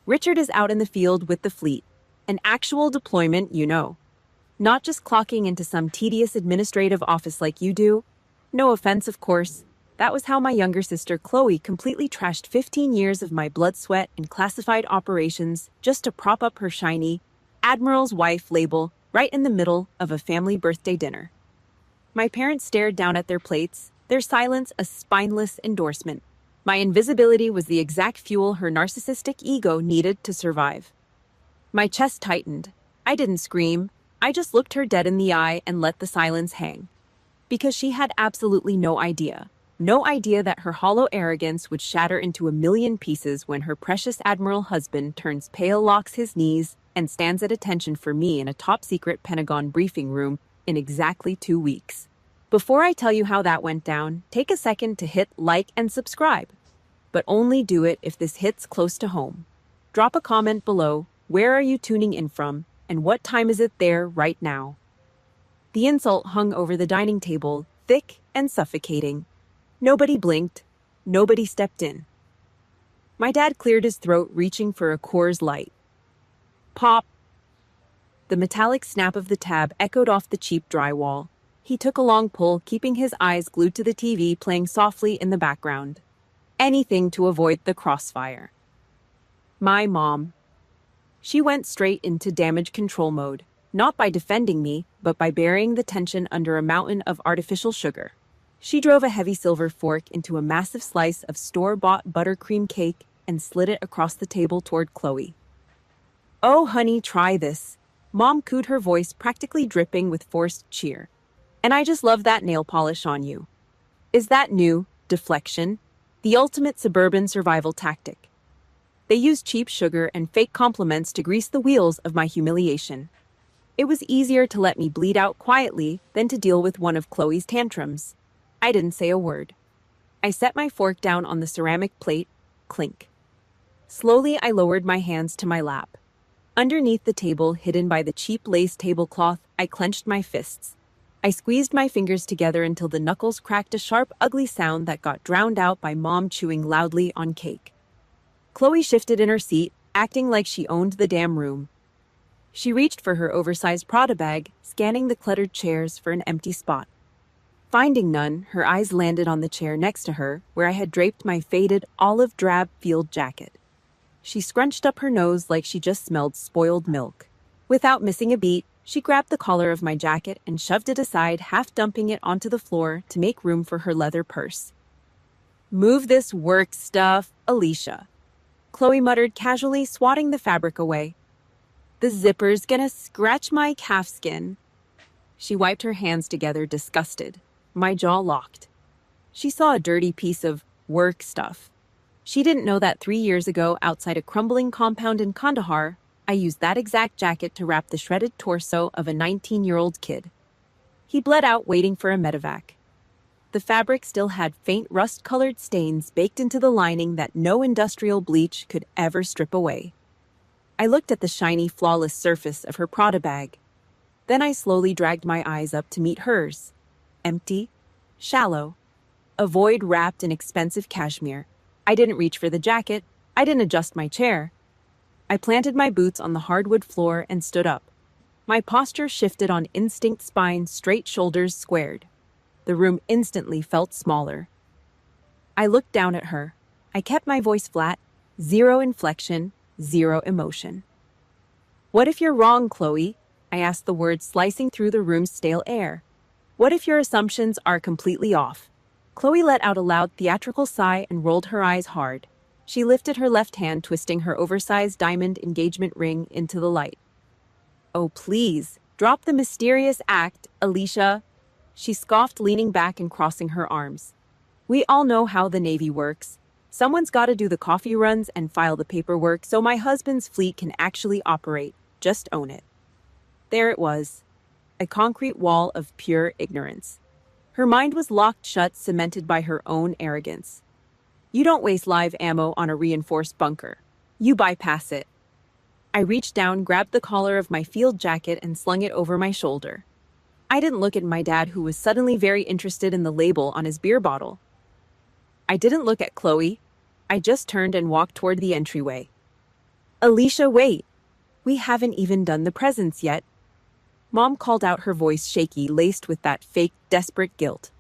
Richard is out in the field with the fleet. An actual deployment, you know. Not just clocking into some tedious administrative office like you do. No offense, of course. That was how my younger sister Chloe completely trashed 15 years of my blood, sweat, and classified operations just to prop up her shiny Admiral's wife label right in the middle of a family birthday dinner. My parents stared down at their plates, their silence a spineless endorsement. My invisibility was the exact fuel her narcissistic ego needed to survive. My chest tightened. I didn't scream. I just looked her dead in the eye and let the silence hang. Because she had absolutely no idea. No idea that her hollow arrogance would shatter into a million pieces when her precious Admiral husband turns pale, locks his knees, and stands at attention for me in a top-secret Pentagon briefing room in exactly 2 weeks. Before I tell you how that went down, take a second to hit like and subscribe. But only do it if this hits close to home. Drop a comment below. Where are you tuning in from, and what time is it there right now? The insult hung over the dining table, thick and suffocating. Nobody blinked. Nobody stepped in. My dad cleared his throat, reaching for a Coors Light. Pop! The metallic snap of the tab echoed off the cheap drywall. He took a long pull, keeping his eyes glued to the TV playing softly in the background. Anything to avoid the crossfire. My mom. She went straight into damage control mode, not by defending me, but by burying the tension under a mountain of artificial sugar. She drove a heavy silver fork into a massive slice of store-bought buttercream cake and slid it across the table toward Chloe. "Oh, honey, try this." Mom cooed, her voice practically dripping with forced cheer. "And I just love that nail polish on you. Is that new? Deflection? The ultimate suburban survival tactic." They used cheap sugar and fake compliments to grease the wheels of my humiliation. It was easier to let me bleed out quietly than to deal with one of Chloe's tantrums. I didn't say a word. I set my fork down on the ceramic plate, clink. Slowly, I lowered my hands to my lap. Underneath the table, hidden by the cheap lace tablecloth, I clenched my fists. I squeezed my fingers together until the knuckles cracked a sharp, ugly sound that got drowned out by Mom chewing loudly on cake. Chloe shifted in her seat, acting like she owned the damn room. She reached for her oversized Prada bag, scanning the cluttered chairs for an empty spot. Finding none, her eyes landed on the chair next to her, where I had draped my faded, olive-drab field jacket. She scrunched up her nose like she just smelled spoiled milk. Without missing a beat, she grabbed the collar of my jacket and shoved it aside, half dumping it onto the floor to make room for her leather purse. "Move this work stuff, Alicia," Chloe muttered casually, swatting the fabric away. "The zipper's gonna scratch my calfskin." She wiped her hands together, disgusted. My jaw locked. She saw a dirty piece of work stuff. She didn't know that 3 years ago, outside a crumbling compound in Kandahar, I used that exact jacket to wrap the shredded torso of a 19-year-old kid. He bled out, waiting for a medevac. The fabric still had faint rust-colored stains baked into the lining that no industrial bleach could ever strip away. I looked at the shiny, flawless surface of her Prada bag. Then I slowly dragged my eyes up to meet hers. Empty, shallow, a void wrapped in expensive cashmere. I didn't reach for the jacket. I didn't adjust my chair. I planted my boots on the hardwood floor and stood up. My posture shifted on instinct, spine straight, shoulders squared. The room instantly felt smaller. I looked down at her. I kept my voice flat, zero inflection, zero emotion. "What if you're wrong, Chloe?" I asked, the words slicing through the room's stale air. "What if your assumptions are completely off?" Chloe let out a loud, theatrical sigh and rolled her eyes hard. She lifted her left hand, twisting her oversized diamond engagement ring into the light. "Oh, please, drop the mysterious act, Alicia," she scoffed, leaning back and crossing her arms. "We all know how the Navy works. Someone's got to do the coffee runs and file the paperwork so my husband's fleet can actually operate. Just own it." There it was, a concrete wall of pure ignorance. Her mind was locked shut, cemented by her own arrogance. You don't waste live ammo on a reinforced bunker. You bypass it. I reached down, grabbed the collar of my field jacket, and slung it over my shoulder. I didn't look at my dad, who was suddenly very interested in the label on his beer bottle. I didn't look at Chloe. I just turned and walked toward the entryway. Alicia, wait. We haven't even done the presents yet. Mom called out, her voice shaky, laced with that fake, desperate guilt.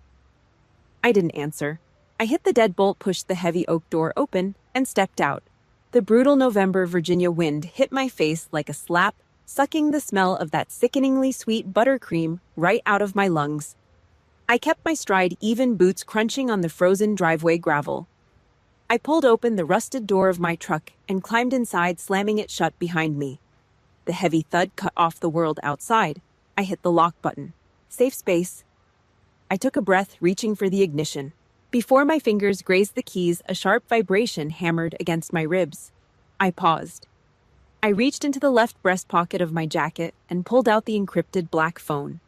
I didn't answer. I hit the deadbolt, pushed the heavy oak door open, and stepped out. The brutal November Virginia wind hit my face like a slap, sucking the smell of that sickeningly sweet buttercream right out of my lungs. I kept my stride, even boots crunching on the frozen driveway gravel. I pulled open the rusted door of my truck and climbed inside, slamming it shut behind me. The heavy thud cut off the world outside. I hit the lock button. Safe space. I took a breath, reaching for the ignition. Before my fingers grazed the keys, a sharp vibration hammered against my ribs. I paused. I reached into the left breast pocket of my jacket and pulled out the encrypted black phone.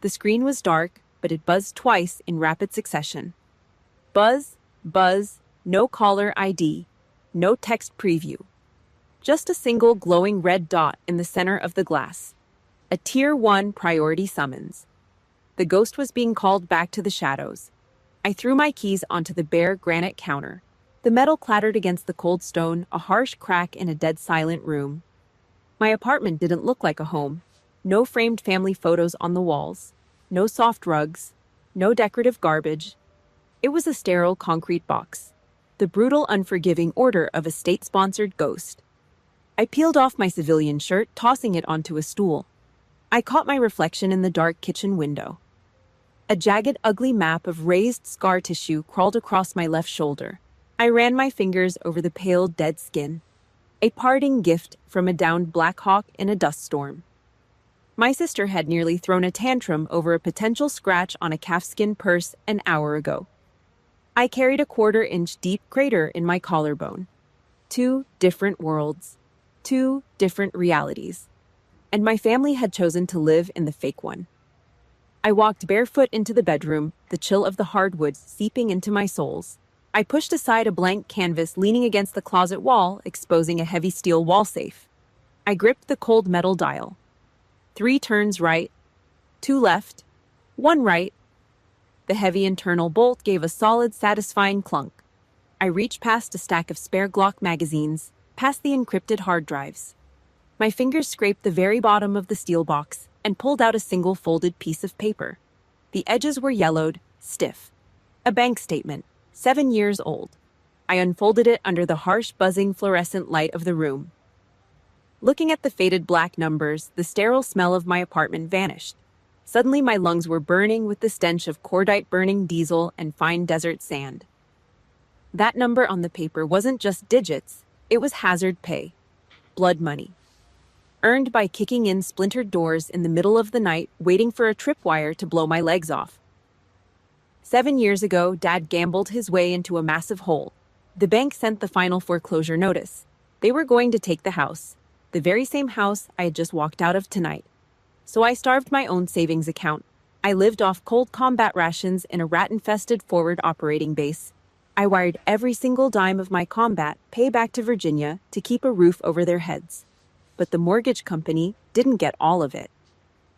The screen was dark, but it buzzed twice in rapid succession. Buzz, buzz, no caller ID, no text preview. Just a single glowing red dot in the center of the glass. A Tier 1 priority summons. The ghost was being called back to the shadows. I threw my keys onto the bare granite counter. The metal clattered against the cold stone, a harsh crack in a dead silent room. My apartment didn't look like a home. No framed family photos on the walls. No soft rugs. No decorative garbage. It was a sterile concrete box. The brutal, unforgiving order of a state-sponsored ghost. I peeled off my civilian shirt, tossing it onto a stool. I caught my reflection in the dark kitchen window. A jagged, ugly map of raised scar tissue crawled across my left shoulder. I ran my fingers over the pale, dead skin. A parting gift from a downed Black Hawk in a dust storm. My sister had nearly thrown a tantrum over a potential scratch on a calfskin purse an hour ago. I carried a 1/4-inch deep crater in my collarbone. 2 different worlds. 2 different realities. And my family had chosen to live in the fake one. I walked barefoot into the bedroom, the chill of the hardwoods seeping into my soles. I pushed aside a blank canvas leaning against the closet wall, exposing a heavy steel wall safe. I gripped the cold metal dial. 3 turns right, 2 left, 1 right. The heavy internal bolt gave a solid, satisfying clunk. I reached past a stack of spare Glock magazines, past the encrypted hard drives. My fingers scraped the very bottom of the steel box and pulled out a single folded piece of paper. The edges were yellowed, stiff. A bank statement, 7 years old. I unfolded it under the harsh, buzzing fluorescent light of the room. Looking at the faded black numbers, the sterile smell of my apartment vanished. Suddenly my lungs were burning with the stench of cordite burning diesel and fine desert sand. That number on the paper wasn't just digits, it was hazard pay. Blood money. Earned by kicking in splintered doors in the middle of the night, waiting for a tripwire to blow my legs off. 7 years ago, Dad gambled his way into a massive hole. The bank sent the final foreclosure notice. They were going to take the house, the very same house I had just walked out of tonight. So I starved my own savings account. I lived off cold combat rations in a rat-infested forward operating base. I wired every single dime of my combat pay back to Virginia to keep a roof over their heads. But the mortgage company didn't get all of it.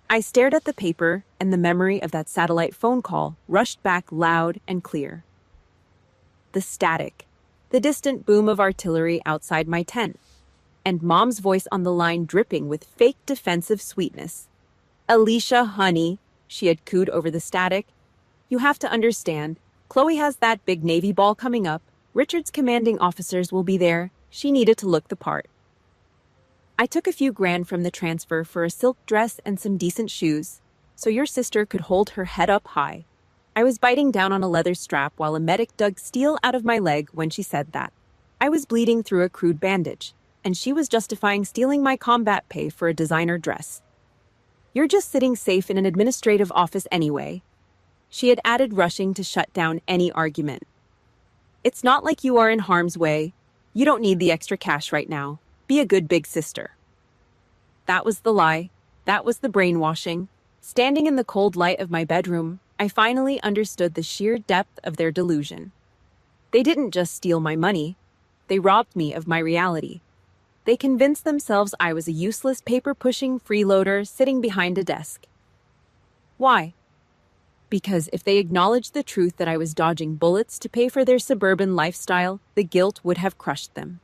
I stared at the paper, and the memory of that satellite phone call rushed back loud and clear. The static, the distant boom of artillery outside my tent, and Mom's voice on the line dripping with fake defensive sweetness. "Alicia, honey," she had cooed over the static. "You have to understand. Chloe has that big Navy ball coming up. Richard's commanding officers will be there. She needed to look the part." I took a few grand from the transfer for a silk dress and some decent shoes, so your sister could hold her head up high. I was biting down on a leather strap while a medic dug steel out of my leg when she said that. I was bleeding through a crude bandage, and she was justifying stealing my combat pay for a designer dress. "You're just sitting safe in an administrative office anyway," she had added, rushing to shut down any argument. "It's not like you are in harm's way. You don't need the extra cash right now. Be a good big sister." That was the lie. That was the brainwashing. Standing in the cold light of my bedroom, I finally understood the sheer depth of their delusion. They didn't just steal my money. They robbed me of my reality. They convinced themselves I was a useless paper-pushing freeloader sitting behind a desk. Why? Because if they acknowledged the truth that I was dodging bullets to pay for their suburban lifestyle, the guilt would have crushed them.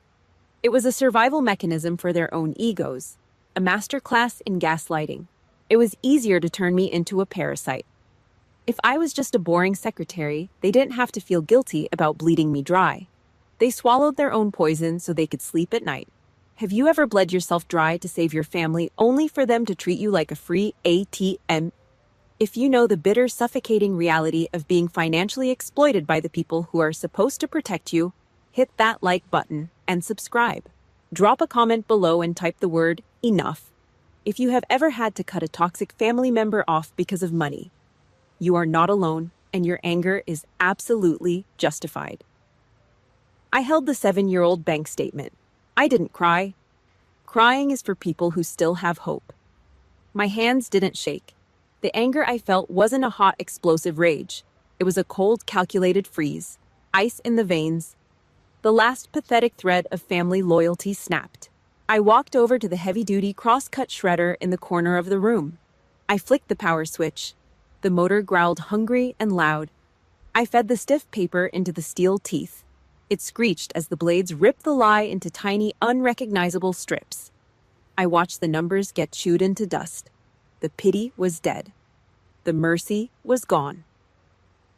It was a survival mechanism for their own egos, a masterclass in gaslighting. It was easier to turn me into a parasite. If I was just a boring secretary, they didn't have to feel guilty about bleeding me dry. They swallowed their own poison so they could sleep at night. Have you ever bled yourself dry to save your family only for them to treat you like a free ATM? If you know the bitter, suffocating reality of being financially exploited by the people who are supposed to protect you, hit that like button and subscribe. Drop a comment below and type the word enough. If you have ever had to cut a toxic family member off because of money, you are not alone, and your anger is absolutely justified. I held the 7-year-old bank statement. I didn't cry. Crying is for people who still have hope. My hands didn't shake. The anger I felt wasn't a hot, explosive rage. It was a cold, calculated freeze, ice in the veins. The last pathetic thread of family loyalty snapped. I walked over to the heavy-duty cross-cut shredder in the corner of the room. I flicked the power switch. The motor growled hungry and loud. I fed the stiff paper into the steel teeth. It screeched as the blades ripped the lie into tiny, unrecognizable strips. I watched the numbers get chewed into dust. The pity was dead. The mercy was gone.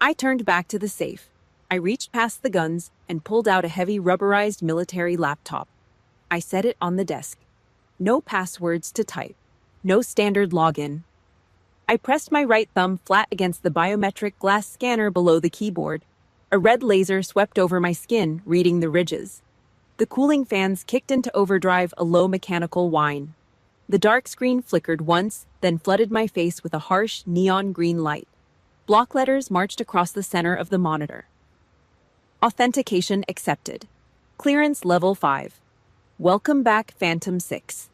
I turned back to the safe. I reached past the guns and pulled out a heavy rubberized military laptop. I set it on the desk. No passwords to type. No standard login. I pressed my right thumb flat against the biometric glass scanner below the keyboard. A red laser swept over my skin, reading the ridges. The cooling fans kicked into overdrive, a low mechanical whine. The dark screen flickered once, then flooded my face with a harsh, neon green light. Block letters marched across the center of the monitor. Authentication accepted. Clearance level 5. Welcome back, Phantom 6.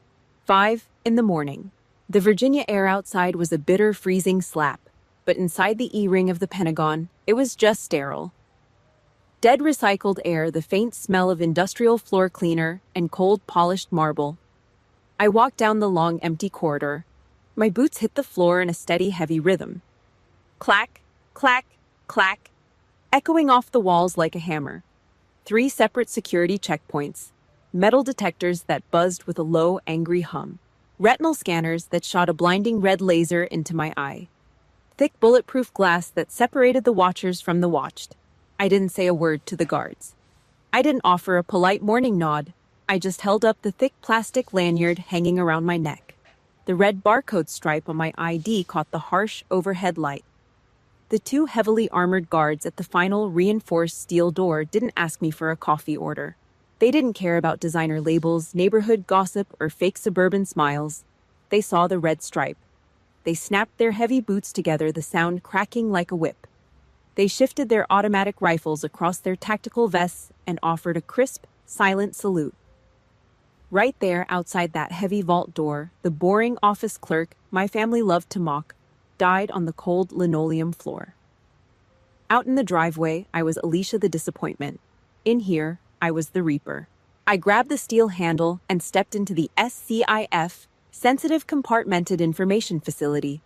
5 in the morning. The Virginia air outside was a bitter, freezing slap, but inside the E-ring of the Pentagon, it was just sterile. Dead recycled air, the faint smell of industrial floor cleaner, and cold, polished marble. I walked down the long, empty corridor. My boots hit the floor in a steady, heavy rhythm. Clack, clack, clack, echoing off the walls like a hammer. 3 separate security checkpoints, metal detectors that buzzed with a low, angry hum. Retinal scanners that shot a blinding red laser into my eye. Thick bulletproof glass that separated the watchers from the watched. I didn't say a word to the guards. I didn't offer a polite morning nod. I just held up the thick plastic lanyard hanging around my neck. The red barcode stripe on my ID caught the harsh overhead light. The 2 heavily armored guards at the final reinforced steel door didn't ask me for a coffee order. They didn't care about designer labels, neighborhood gossip, or fake suburban smiles. They saw the red stripe. They snapped their heavy boots together, the sound cracking like a whip. They shifted their automatic rifles across their tactical vests and offered a crisp, silent salute. Right there, outside that heavy vault door, the boring office clerk my family loved to mock died on the cold linoleum floor. Out in the driveway, I was Alicia the Disappointment. In here, I was the Reaper. I grabbed the steel handle and stepped into the SCIF, Sensitive Compartmented Information Facility.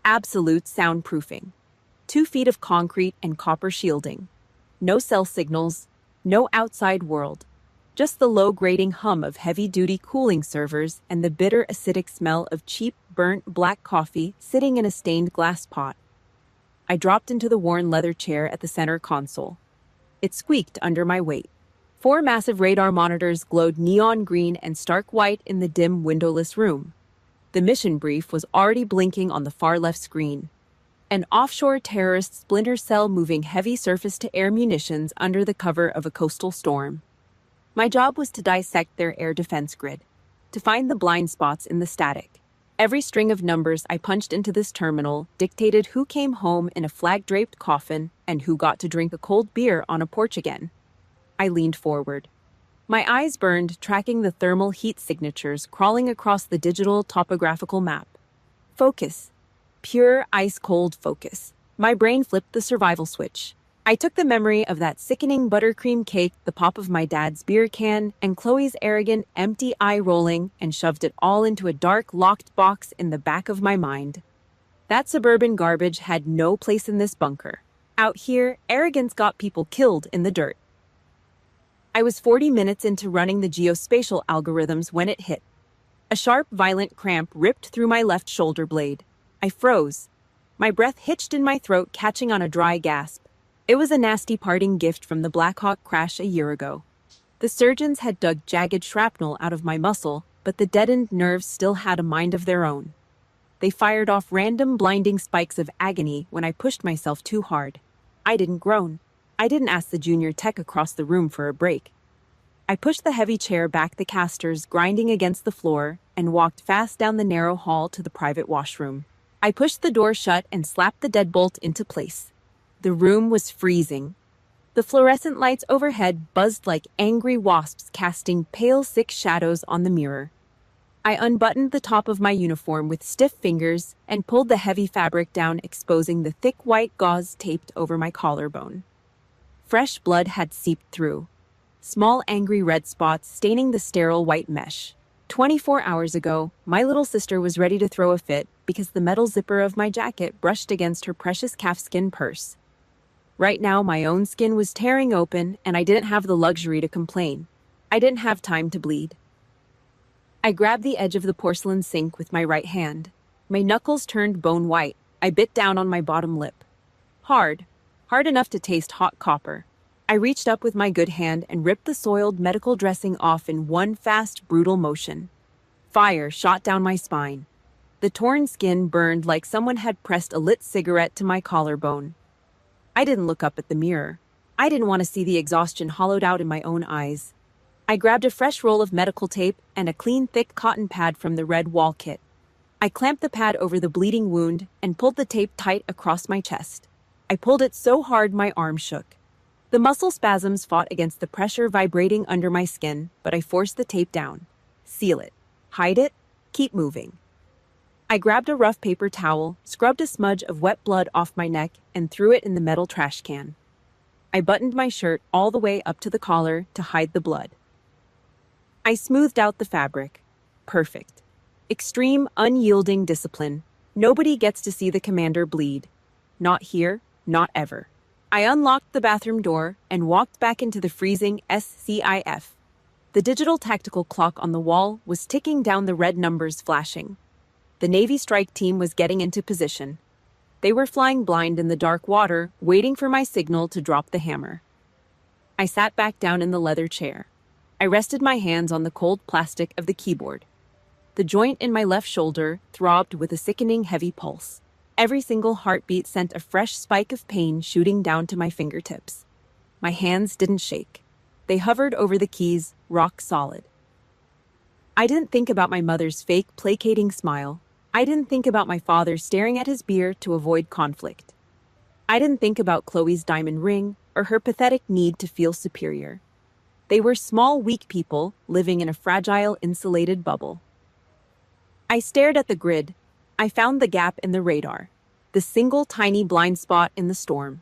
Absolute soundproofing. 2 feet of concrete and copper shielding. No cell signals, no outside world. Just the low grating hum of heavy-duty cooling servers and the bitter acidic smell of cheap, burnt black coffee sitting in a stained glass pot. I dropped into the worn leather chair at the center console. It squeaked under my weight. 4 massive radar monitors glowed neon green and stark white in the dim, windowless room. The mission brief was already blinking on the far left screen. An offshore terrorist splinter cell moving heavy surface-to-air munitions under the cover of a coastal storm. My job was to dissect their air defense grid, to find the blind spots in the static. Every string of numbers I punched into this terminal dictated who came home in a flag-draped coffin and who got to drink a cold beer on a porch again. I leaned forward. My eyes burned, tracking the thermal heat signatures crawling across the digital topographical map. Focus. Pure, ice-cold focus. My brain flipped the survival switch. I took the memory of that sickening buttercream cake, the pop of my dad's beer can, and Chloe's arrogant, empty eye rolling, and shoved it all into a dark, locked box in the back of my mind. That suburban garbage had no place in this bunker. Out here, arrogance got people killed in the dirt. I was 40 minutes into running the geospatial algorithms when it hit. A sharp, violent cramp ripped through my left shoulder blade. I froze. My breath hitched in my throat, catching on a dry gasp. It was a nasty parting gift from the Black Hawk crash a year ago. The surgeons had dug jagged shrapnel out of my muscle, but the deadened nerves still had a mind of their own. They fired off random blinding spikes of agony when I pushed myself too hard. I didn't groan. I didn't ask the junior tech across the room for a break. I pushed the heavy chair back, the casters grinding against the floor, and walked fast down the narrow hall to the private washroom. I pushed the door shut and slapped the deadbolt into place. The room was freezing. The fluorescent lights overhead buzzed like angry wasps, casting pale, sick shadows on the mirror. I unbuttoned the top of my uniform with stiff fingers and pulled the heavy fabric down, exposing the thick white gauze taped over my collarbone. Fresh blood had seeped through. Small angry red spots staining the sterile white mesh. 24 hours ago, my little sister was ready to throw a fit because the metal zipper of my jacket brushed against her precious calfskin purse. Right now, my own skin was tearing open, and I didn't have the luxury to complain. I didn't have time to bleed. I grabbed the edge of the porcelain sink with my right hand. My knuckles turned bone white. I bit down on my bottom lip. Hard enough to taste hot copper. I reached up with my good hand and ripped the soiled medical dressing off in one fast, brutal motion. Fire shot down my spine. The torn skin burned like someone had pressed a lit cigarette to my collarbone. I didn't look up at the mirror. I didn't want to see the exhaustion hollowed out in my own eyes. I grabbed a fresh roll of medical tape and a clean, thick cotton pad from the red wall kit. I clamped the pad over the bleeding wound and pulled the tape tight across my chest. I pulled it so hard my arm shook. The muscle spasms fought against the pressure vibrating under my skin, but I forced the tape down. Seal it. Hide it. Keep moving. I grabbed a rough paper towel, scrubbed a smudge of wet blood off my neck, and threw it in the metal trash can. I buttoned my shirt all the way up to the collar to hide the blood. I smoothed out the fabric. Perfect. Extreme, unyielding discipline. Nobody gets to see the commander bleed. Not here, not ever. I unlocked the bathroom door and walked back into the freezing SCIF. The digital tactical clock on the wall was ticking down, the red numbers flashing. The Navy strike team was getting into position. They were flying blind in the dark water, waiting for my signal to drop the hammer. I sat back down in the leather chair. I rested my hands on the cold plastic of the keyboard. The joint in my left shoulder throbbed with a sickening heavy pulse. Every single heartbeat sent a fresh spike of pain shooting down to my fingertips. My hands didn't shake. They hovered over the keys, rock solid. I didn't think about my mother's fake, placating smile. I didn't think about my father staring at his beer to avoid conflict. I didn't think about Chloe's diamond ring or her pathetic need to feel superior. They were small, weak people living in a fragile, insulated bubble. I stared at the grid. I found the gap in the radar, the single tiny blind spot in the storm.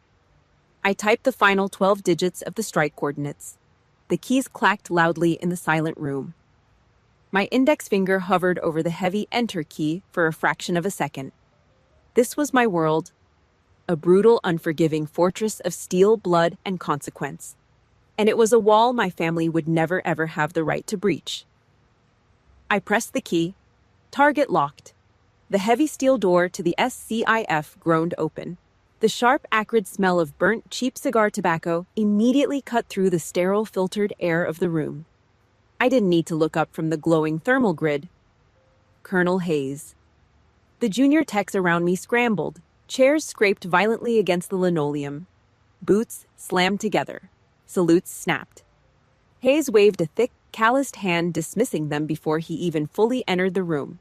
I typed the final 12 digits of the strike coordinates. The keys clacked loudly in the silent room. My index finger hovered over the heavy enter key for a fraction of a second. This was my world, a brutal, unforgiving fortress of steel, blood, and consequence. And it was a wall my family would never ever have the right to breach. I pressed the key. Target locked. The heavy steel door to the SCIF groaned open. The sharp, acrid smell of burnt, cheap cigar tobacco immediately cut through the sterile, filtered air of the room. I didn't need to look up from the glowing thermal grid. Colonel Hayes. The junior techs around me scrambled. Chairs scraped violently against the linoleum. Boots slammed together. Salutes snapped. Hayes waved a thick, calloused hand, dismissing them before he even fully entered the room.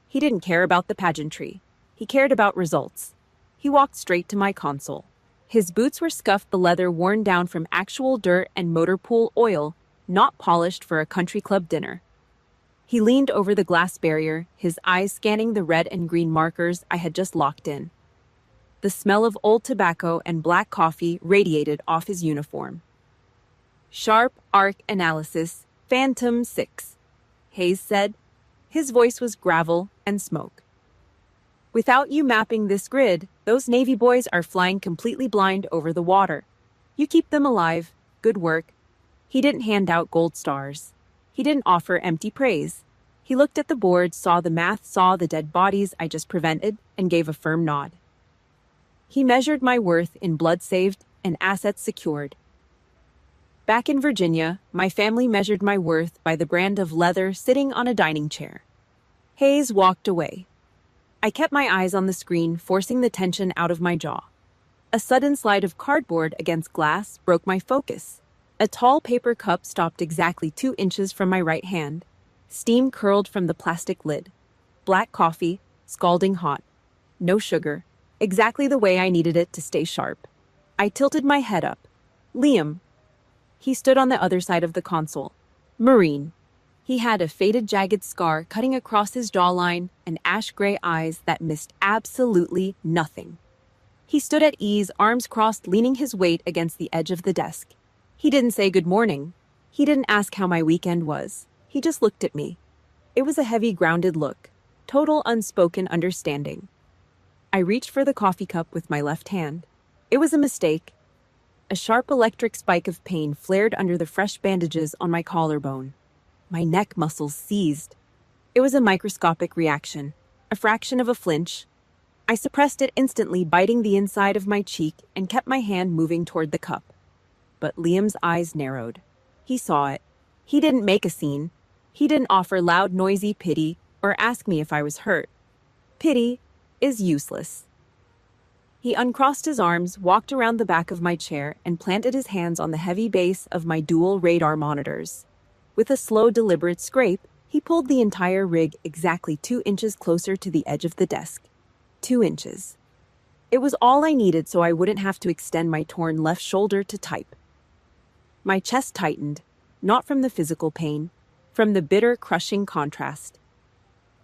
He didn't care about the pageantry. He cared about results. He walked straight to my console. His boots were scuffed, the leather worn down from actual dirt and motor pool oil, not polished for a country club dinner. He leaned over the glass barrier, his eyes scanning the red and green markers I had just locked in. The smell of old tobacco and black coffee radiated off his uniform. Sharp arc analysis, Phantom 6, Hayes said. His voice was gravel and smoke. Without you mapping this grid, those Navy boys are flying completely blind over the water. You keep them alive. Good work. He didn't hand out gold stars. He didn't offer empty praise. He looked at the board, saw the math, saw the dead bodies I just prevented, and gave a firm nod. He measured my worth in blood saved and assets secured. Back in Virginia, my family measured my worth by the brand of leather sitting on a dining chair. Hayes walked away. I kept my eyes on the screen, forcing the tension out of my jaw. A sudden slide of cardboard against glass broke my focus. A tall paper cup stopped exactly 2 inches from my right hand. Steam curled from the plastic lid. Black coffee, scalding hot. No sugar. Exactly the way I needed it to stay sharp. I tilted my head up. Liam. He stood on the other side of the console. Marine. He had a faded, jagged scar cutting across his jawline and ash-gray eyes that missed absolutely nothing. He stood at ease, arms crossed, leaning his weight against the edge of the desk. He didn't say good morning. He didn't ask how my weekend was. He just looked at me. It was a heavy, grounded look. Total unspoken understanding. I reached for the coffee cup with my left hand. It was a mistake. A sharp electric spike of pain flared under the fresh bandages on my collarbone. My neck muscles seized. It was a microscopic reaction, a fraction of a flinch. I suppressed it instantly, biting the inside of my cheek, and kept my hand moving toward the cup. But Liam's eyes narrowed. He saw it. He didn't make a scene. He didn't offer loud, noisy pity or ask me if I was hurt. Pity is useless. He uncrossed his arms, walked around the back of my chair, and planted his hands on the heavy base of my dual radar monitors. With a slow, deliberate scrape, he pulled the entire rig exactly 2 inches closer to the edge of the desk. 2 inches. It was all I needed so I wouldn't have to extend my torn left shoulder to type. My chest tightened, not from the physical pain, from the bitter, crushing contrast.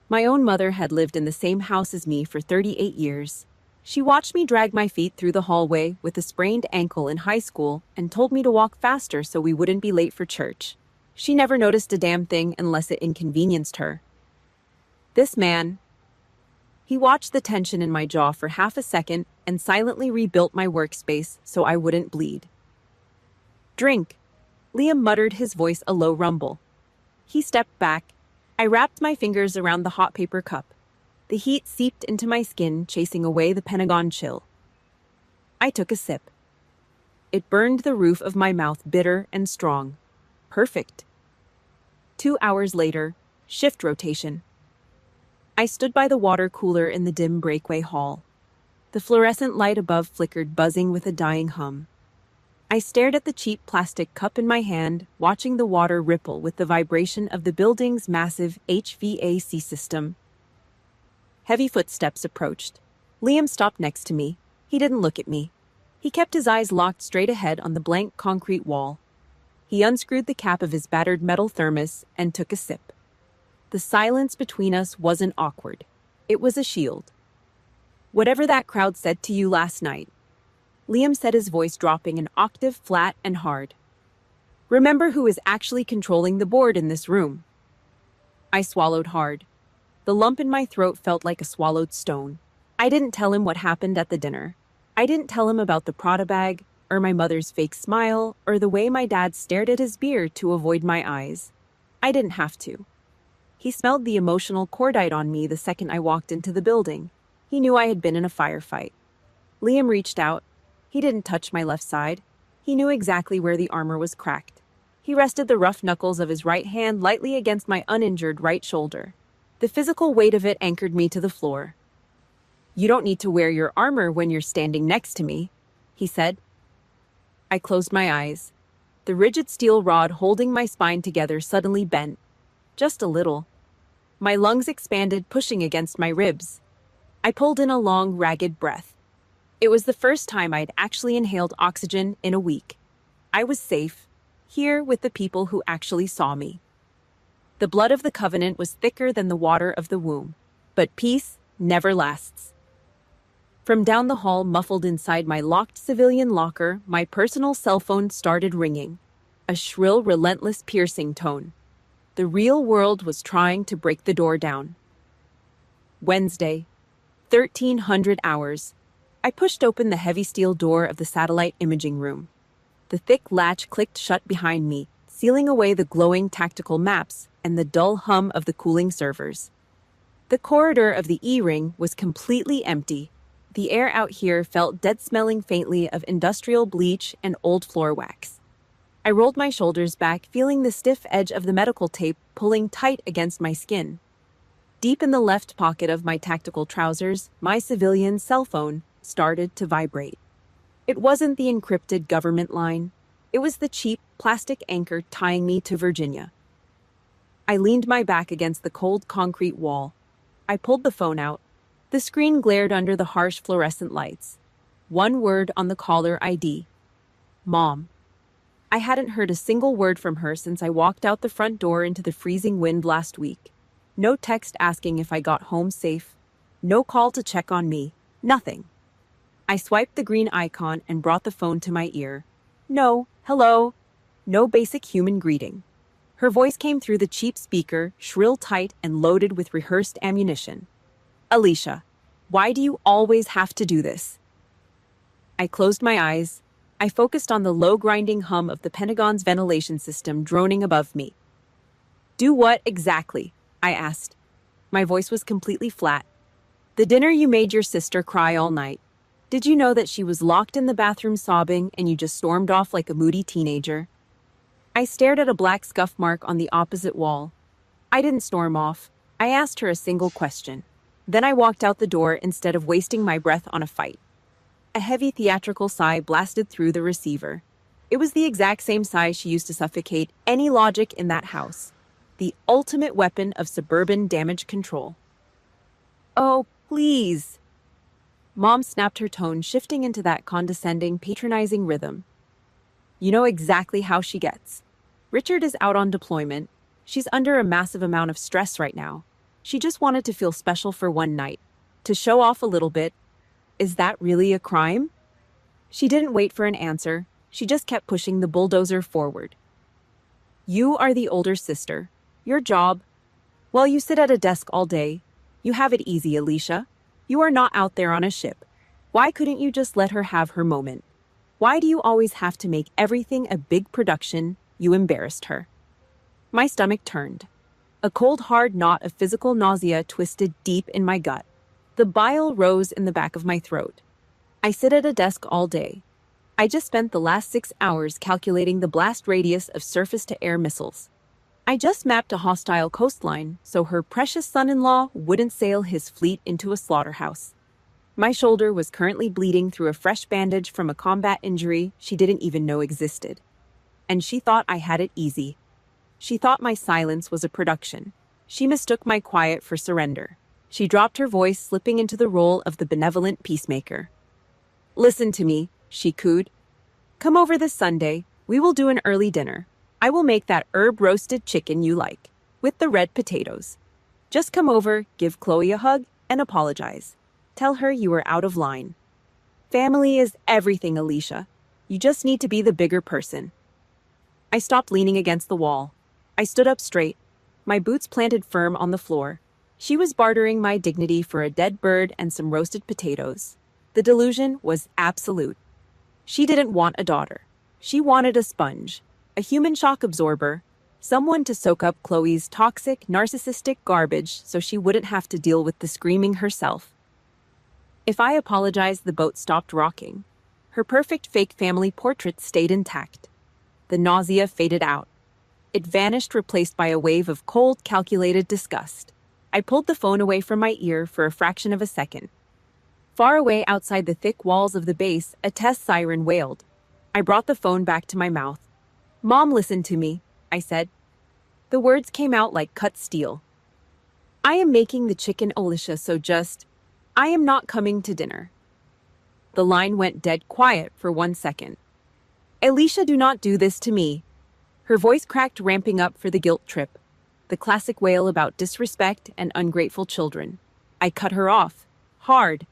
My own mother had lived in the same house as me for 38 years. She watched me drag my feet through the hallway with a sprained ankle in high school and told me to walk faster so we wouldn't be late for church. She never noticed a damn thing unless it inconvenienced her. This man, he watched the tension in my jaw for half a second and silently rebuilt my workspace so I wouldn't bleed. Drink, Liam muttered, his voice a low rumble. He stepped back. I wrapped my fingers around the hot paper cup. The heat seeped into my skin, chasing away the Pentagon chill. I took a sip. It burned the roof of my mouth, bitter and strong. Perfect. 2 hours later, shift rotation. I stood by the water cooler in the dim breakaway hall. The fluorescent light above flickered, buzzing with a dying hum. I stared at the cheap plastic cup in my hand, watching the water ripple with the vibration of the building's massive HVAC system. Heavy footsteps approached. Liam stopped next to me. He didn't look at me. He kept his eyes locked straight ahead on the blank concrete wall. He unscrewed the cap of his battered metal thermos and took a sip. The silence between us wasn't awkward. It was a shield. Whatever that crowd said to you last night, Liam said, his voice dropping an octave, flat and hard. Remember who is actually controlling the board in this room. I swallowed hard. The lump in my throat felt like a swallowed stone. I didn't tell him what happened at the dinner. I didn't tell him about the Prada bag, or my mother's fake smile, or the way my dad stared at his beer to avoid my eyes. I didn't have to. He smelled the emotional cordite on me the second I walked into the building. He knew I had been in a firefight. Liam reached out. He didn't touch my left side. He knew exactly where the armor was cracked. He rested the rough knuckles of his right hand lightly against my uninjured right shoulder. The physical weight of it anchored me to the floor. You don't need to wear your armor when you're standing next to me, he said. I closed my eyes. The rigid steel rod holding my spine together suddenly bent. Just a little. My lungs expanded, pushing against my ribs. I pulled in a long, ragged breath. It was the first time I'd actually inhaled oxygen in a week. I was safe, here with the people who actually saw me. The blood of the covenant was thicker than the water of the womb, but peace never lasts. From down the hall, muffled inside my locked civilian locker, my personal cell phone started ringing. A shrill, relentless, piercing tone. The real world was trying to break the door down. Wednesday, 1300 hours. I pushed open the heavy steel door of the satellite imaging room. The thick latch clicked shut behind me, sealing away the glowing tactical maps and the dull hum of the cooling servers. The corridor of the E-ring was completely empty. The air out here felt dead, smelling faintly of industrial bleach and old floor wax. I rolled my shoulders back, feeling the stiff edge of the medical tape pulling tight against my skin. Deep in the left pocket of my tactical trousers, my civilian cell phone started to vibrate. It wasn't the encrypted government line. It was the cheap plastic anchor tying me to Virginia. I leaned my back against the cold concrete wall. I pulled the phone out. The screen glared under the harsh fluorescent lights. One word on the caller ID. Mom. I hadn't heard a single word from her since I walked out the front door into the freezing wind last week. No text asking if I got home safe. No call to check on me. Nothing. I swiped the green icon and brought the phone to my ear. No, hello. No basic human greeting. Her voice came through the cheap speaker, shrill, tight, and loaded with rehearsed ammunition. Alicia, why do you always have to do this? I closed my eyes. I focused on the low grinding hum of the Pentagon's ventilation system droning above me. Do what exactly? I asked. My voice was completely flat. The dinner you made your sister cry all night. Did you know that she was locked in the bathroom sobbing and you just stormed off like a moody teenager? I stared at a black scuff mark on the opposite wall. I didn't storm off. I asked her a single question. Then I walked out the door instead of wasting my breath on a fight. A heavy theatrical sigh blasted through the receiver. It was the exact same sigh she used to suffocate any logic in that house. The ultimate weapon of suburban damage control. Oh, please. Mom snapped, her tone shifting into that condescending, patronizing rhythm. You know exactly how she gets. Richard is out on deployment. She's under a massive amount of stress right now. She just wanted to feel special for one night. To show off a little bit. Is that really a crime? She didn't wait for an answer. She just kept pushing the bulldozer forward. You are the older sister. Your job. Well, you sit at a desk all day. You have it easy, Alicia. You are not out there on a ship. Why couldn't you just let her have her moment? Why do you always have to make everything a big production? You embarrassed her. My stomach turned. A cold, hard knot of physical nausea twisted deep in my gut. The bile rose in the back of my throat. I sit at a desk all day. I just spent the last 6 hours calculating the blast radius of surface-to-air missiles. I just mapped a hostile coastline so her precious son-in-law wouldn't sail his fleet into a slaughterhouse. My shoulder was currently bleeding through a fresh bandage from a combat injury she didn't even know existed. And she thought I had it easy. She thought my silence was a production. She mistook my quiet for surrender. She dropped her voice, slipping into the role of the benevolent peacemaker. Listen to me, she cooed. Come over this Sunday. We will do an early dinner. I will make that herb-roasted chicken you like, with the red potatoes. Just come over, give Chloe a hug, and apologize. Tell her you were out of line. Family is everything, Alicia. You just need to be the bigger person. I stopped leaning against the wall. I stood up straight, my boots planted firm on the floor. She was bartering my dignity for a dead bird and some roasted potatoes. The delusion was absolute. She didn't want a daughter. She wanted a sponge. A human shock absorber, someone to soak up Chloe's toxic, narcissistic garbage so she wouldn't have to deal with the screaming herself. If I apologized, the boat stopped rocking. Her perfect fake family portrait stayed intact. The nausea faded out. It vanished, replaced by a wave of cold, calculated disgust. I pulled the phone away from my ear for a fraction of a second. Far away outside the thick walls of the base, a test siren wailed. I brought the phone back to my mouth. Mom, listen to me, I said. The words came out like cut steel. I am making the chicken, Alicia, so I am not coming to dinner. The line went dead quiet for 1 second. Alicia, do not do this to me. Her voice cracked, ramping up for the guilt trip. The classic wail about disrespect and ungrateful children. I cut her off. Hard.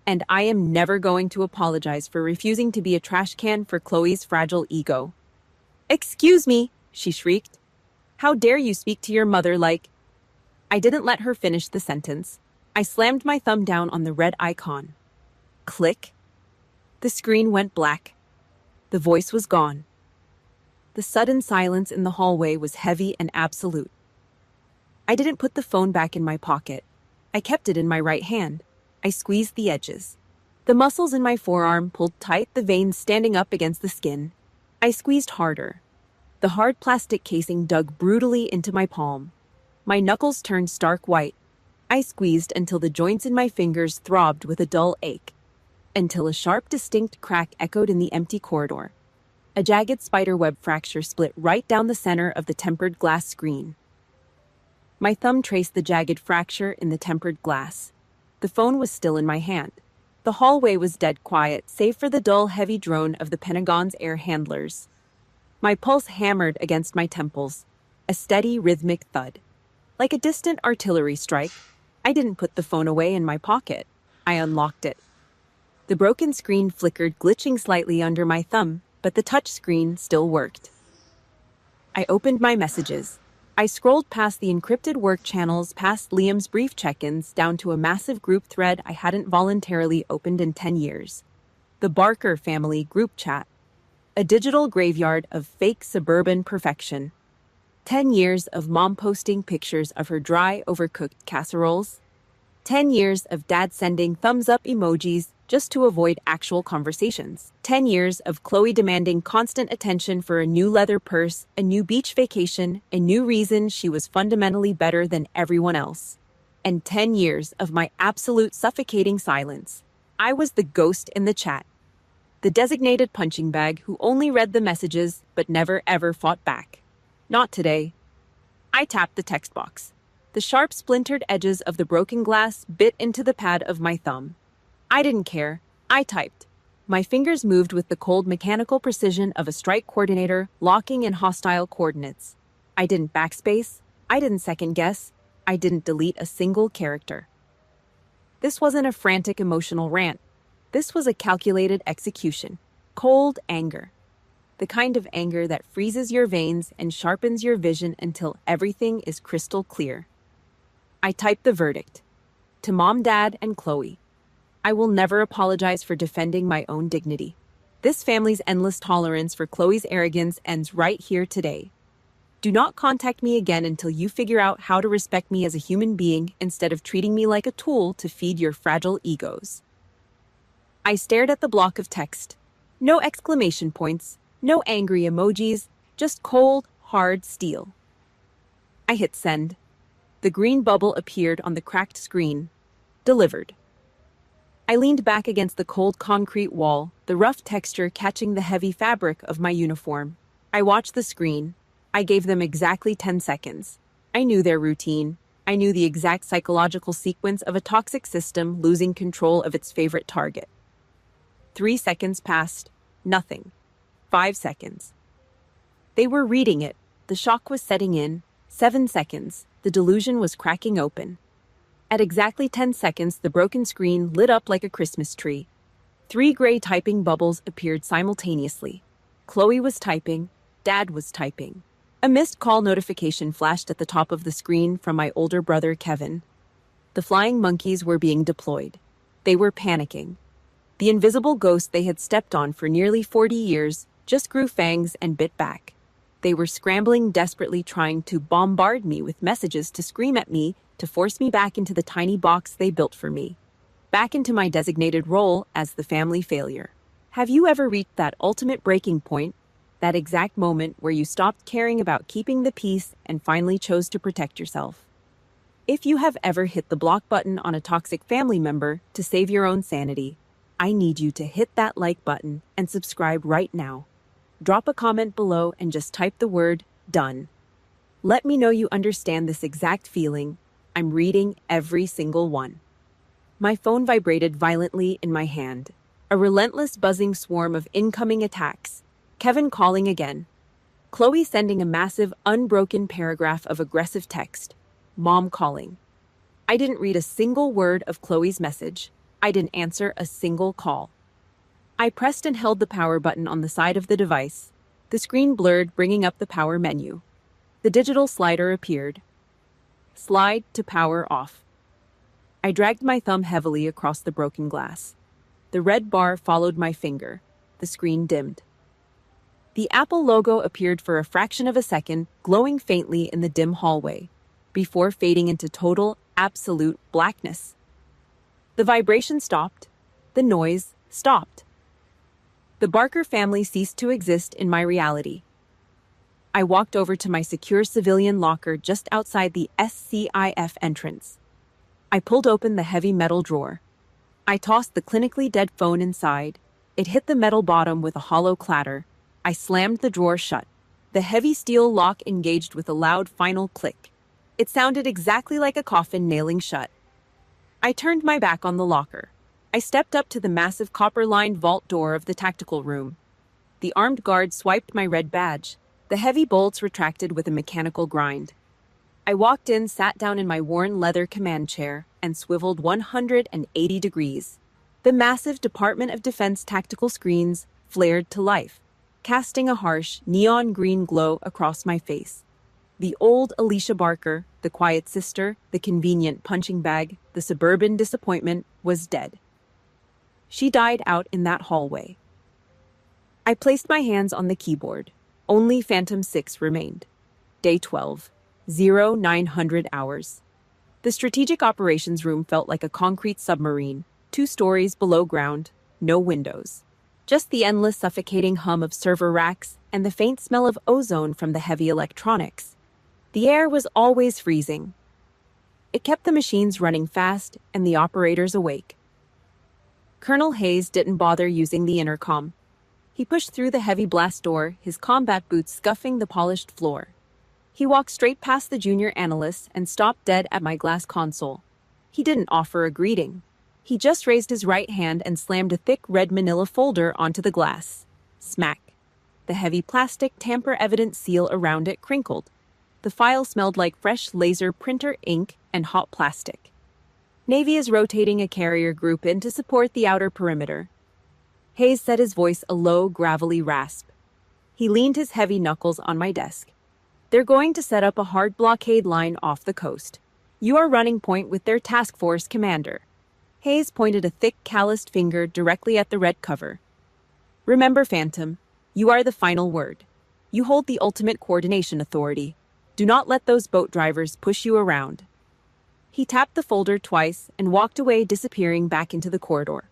And I am never going to apologize for refusing to be a trash can for Chloe's fragile ego. Excuse me, she shrieked. How dare you speak to your mother like... I didn't let her finish the sentence. I slammed my thumb down on the red icon. Click. The screen went black. The voice was gone. The sudden silence in the hallway was heavy and absolute. I didn't put the phone back in my pocket. I kept it in my right hand. I squeezed the edges. The muscles in my forearm pulled tight, the veins standing up against the skin. I squeezed harder. The hard plastic casing dug brutally into my palm. My knuckles turned stark white. I squeezed until the joints in my fingers throbbed with a dull ache, until a sharp, distinct crack echoed in the empty corridor. A jagged spiderweb fracture split right down the center of the tempered glass screen. My thumb traced the jagged fracture in the tempered glass. The phone was still in my hand. The hallway was dead quiet, save for the dull, heavy drone of the Pentagon's air handlers. My pulse hammered against my temples, a steady, rhythmic thud. Like a distant artillery strike, I didn't put the phone away in my pocket. I unlocked it. The broken screen flickered, glitching slightly under my thumb, but the touch screen still worked. I opened my messages. I scrolled past the encrypted work channels, past Liam's brief check-ins, down to a massive group thread I hadn't voluntarily opened in 10 years. The Barker family group chat. A digital graveyard of fake suburban perfection. 10 years of mom posting pictures of her dry, overcooked casseroles. 10 years of dad sending thumbs-up emojis just to avoid actual conversations. 10 years of Chloe demanding constant attention for a new leather purse, a new beach vacation, a new reason she was fundamentally better than everyone else. And 10 years of my absolute suffocating silence. I was the ghost in the chat. The designated punching bag who only read the messages but never ever fought back. Not today. I tapped the text box. The sharp splintered edges of the broken glass bit into the pad of my thumb. I didn't care. I typed. My fingers moved with the cold mechanical precision of a strike coordinator locking in hostile coordinates. I didn't backspace. I didn't second guess. I didn't delete a single character. This wasn't a frantic emotional rant. This was a calculated execution. Cold anger. The kind of anger that freezes your veins and sharpens your vision until everything is crystal clear. I typed the verdict. To Mom, Dad, and Chloe. I will never apologize for defending my own dignity. This family's endless tolerance for Chloe's arrogance ends right here today. Do not contact me again until you figure out how to respect me as a human being instead of treating me like a tool to feed your fragile egos. I stared at the block of text. No exclamation points, no angry emojis, just cold, hard steel. I hit send. The green bubble appeared on the cracked screen. Delivered. I leaned back against the cold concrete wall, the rough texture catching the heavy fabric of my uniform. I watched the screen. I gave them exactly 10 seconds. I knew their routine. I knew the exact psychological sequence of a toxic system losing control of its favorite target. 3 seconds passed. Nothing. 5 seconds. They were reading it. The shock was setting in. 7 seconds. The delusion was cracking open. At exactly 10 seconds, the broken screen lit up like a Christmas tree. 3 gray typing bubbles appeared simultaneously. Chloe was typing. Dad was typing. A missed call notification flashed at the top of the screen from my older brother, Kevin. The flying monkeys were being deployed. They were panicking. The invisible ghost they had stepped on for nearly 40 years just grew fangs and bit back. They were scrambling desperately, trying to bombard me with messages to scream at me, to force me back into the tiny box they built for me. Back into my designated role as the family failure. Have you ever reached that ultimate breaking point? That exact moment where you stopped caring about keeping the peace and finally chose to protect yourself? If you have ever hit the block button on a toxic family member to save your own sanity, I need you to hit that like button and subscribe right now. Drop a comment below and just type the word done. Let me know you understand this exact feeling. I'm reading every single one. My phone vibrated violently in my hand. A relentless buzzing swarm of incoming attacks. Kevin calling again. Chloe sending a massive, unbroken paragraph of aggressive text. Mom calling. I didn't read a single word of Chloe's message. I didn't answer a single call. I pressed and held the power button on the side of the device. The screen blurred, bringing up the power menu. The digital slider appeared. Slide to power off. I dragged my thumb heavily across the broken glass. The red bar followed my finger. The screen dimmed. The Apple logo appeared for a fraction of a second, glowing faintly in the dim hallway, before fading into total, absolute blackness. The vibration stopped. The noise stopped. The Barker family ceased to exist in my reality. I walked over to my secure civilian locker just outside the SCIF entrance. I pulled open the heavy metal drawer. I tossed the clinically dead phone inside. It hit the metal bottom with a hollow clatter. I slammed the drawer shut. The heavy steel lock engaged with a loud final click. It sounded exactly like a coffin nailing shut. I turned my back on the locker. I stepped up to the massive copper-lined vault door of the tactical room. The armed guard swiped my red badge. The heavy bolts retracted with a mechanical grind. I walked in, sat down in my worn leather command chair, and swiveled 180 degrees. The massive Department of Defense tactical screens flared to life, casting a harsh, neon green glow across my face. The old Alicia Barker, the quiet sister, the convenient punching bag, the suburban disappointment, was dead. She died out in that hallway. I placed my hands on the keyboard. Only Phantom 6 remained. Day 12. 0900 hours. The strategic operations room felt like a concrete submarine, 2 stories below ground, no windows. Just the endless suffocating hum of server racks and the faint smell of ozone from the heavy electronics. The air was always freezing. It kept the machines running fast and the operators awake. Colonel Hayes didn't bother using the intercom. He pushed through the heavy blast door, his combat boots scuffing the polished floor. He walked straight past the junior analysts and stopped dead at my glass console. He didn't offer a greeting. He just raised his right hand and slammed a thick red manila folder onto the glass. Smack. The heavy plastic, tamper-evident seal around it crinkled. The file smelled like fresh laser printer ink and hot plastic. Navy is rotating a carrier group in to support the outer perimeter. Hayes set his voice a low, gravelly rasp. He leaned his heavy knuckles on my desk. They're going to set up a hard blockade line off the coast. You are running point with their task force commander. Hayes pointed a thick, calloused finger directly at the red cover. Remember, Phantom, you are the final word. You hold the ultimate coordination authority. Do not let those boat drivers push you around. He tapped the folder twice and walked away, disappearing back into the corridor.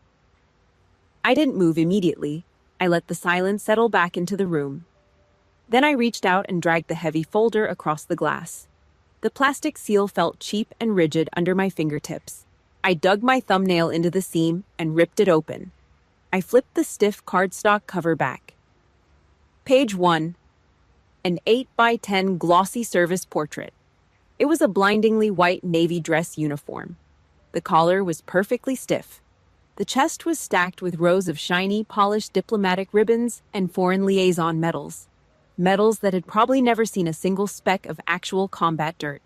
I didn't move immediately. I let the silence settle back into the room. Then I reached out and dragged the heavy folder across the glass. The plastic seal felt cheap and rigid under my fingertips. I dug my thumbnail into the seam and ripped it open. I flipped the stiff cardstock cover back. Page 1. An 8x10 glossy service portrait. It was a blindingly white navy dress uniform. The collar was perfectly stiff. The chest was stacked with rows of shiny, polished diplomatic ribbons and foreign liaison medals. Medals that had probably never seen a single speck of actual combat dirt.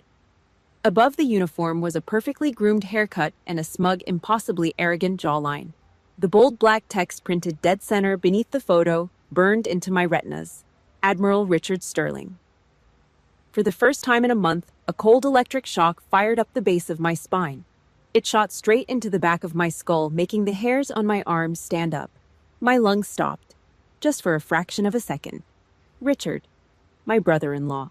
Above the uniform was a perfectly groomed haircut and a smug, impossibly arrogant jawline. The bold black text printed dead center beneath the photo burned into my retinas. Admiral Richard Sterling. For the first time in a month, a cold electric shock fired up the base of my spine. It shot straight into the back of my skull, making the hairs on my arms stand up. My lungs stopped, just for a fraction of a second. Richard, my brother-in-law.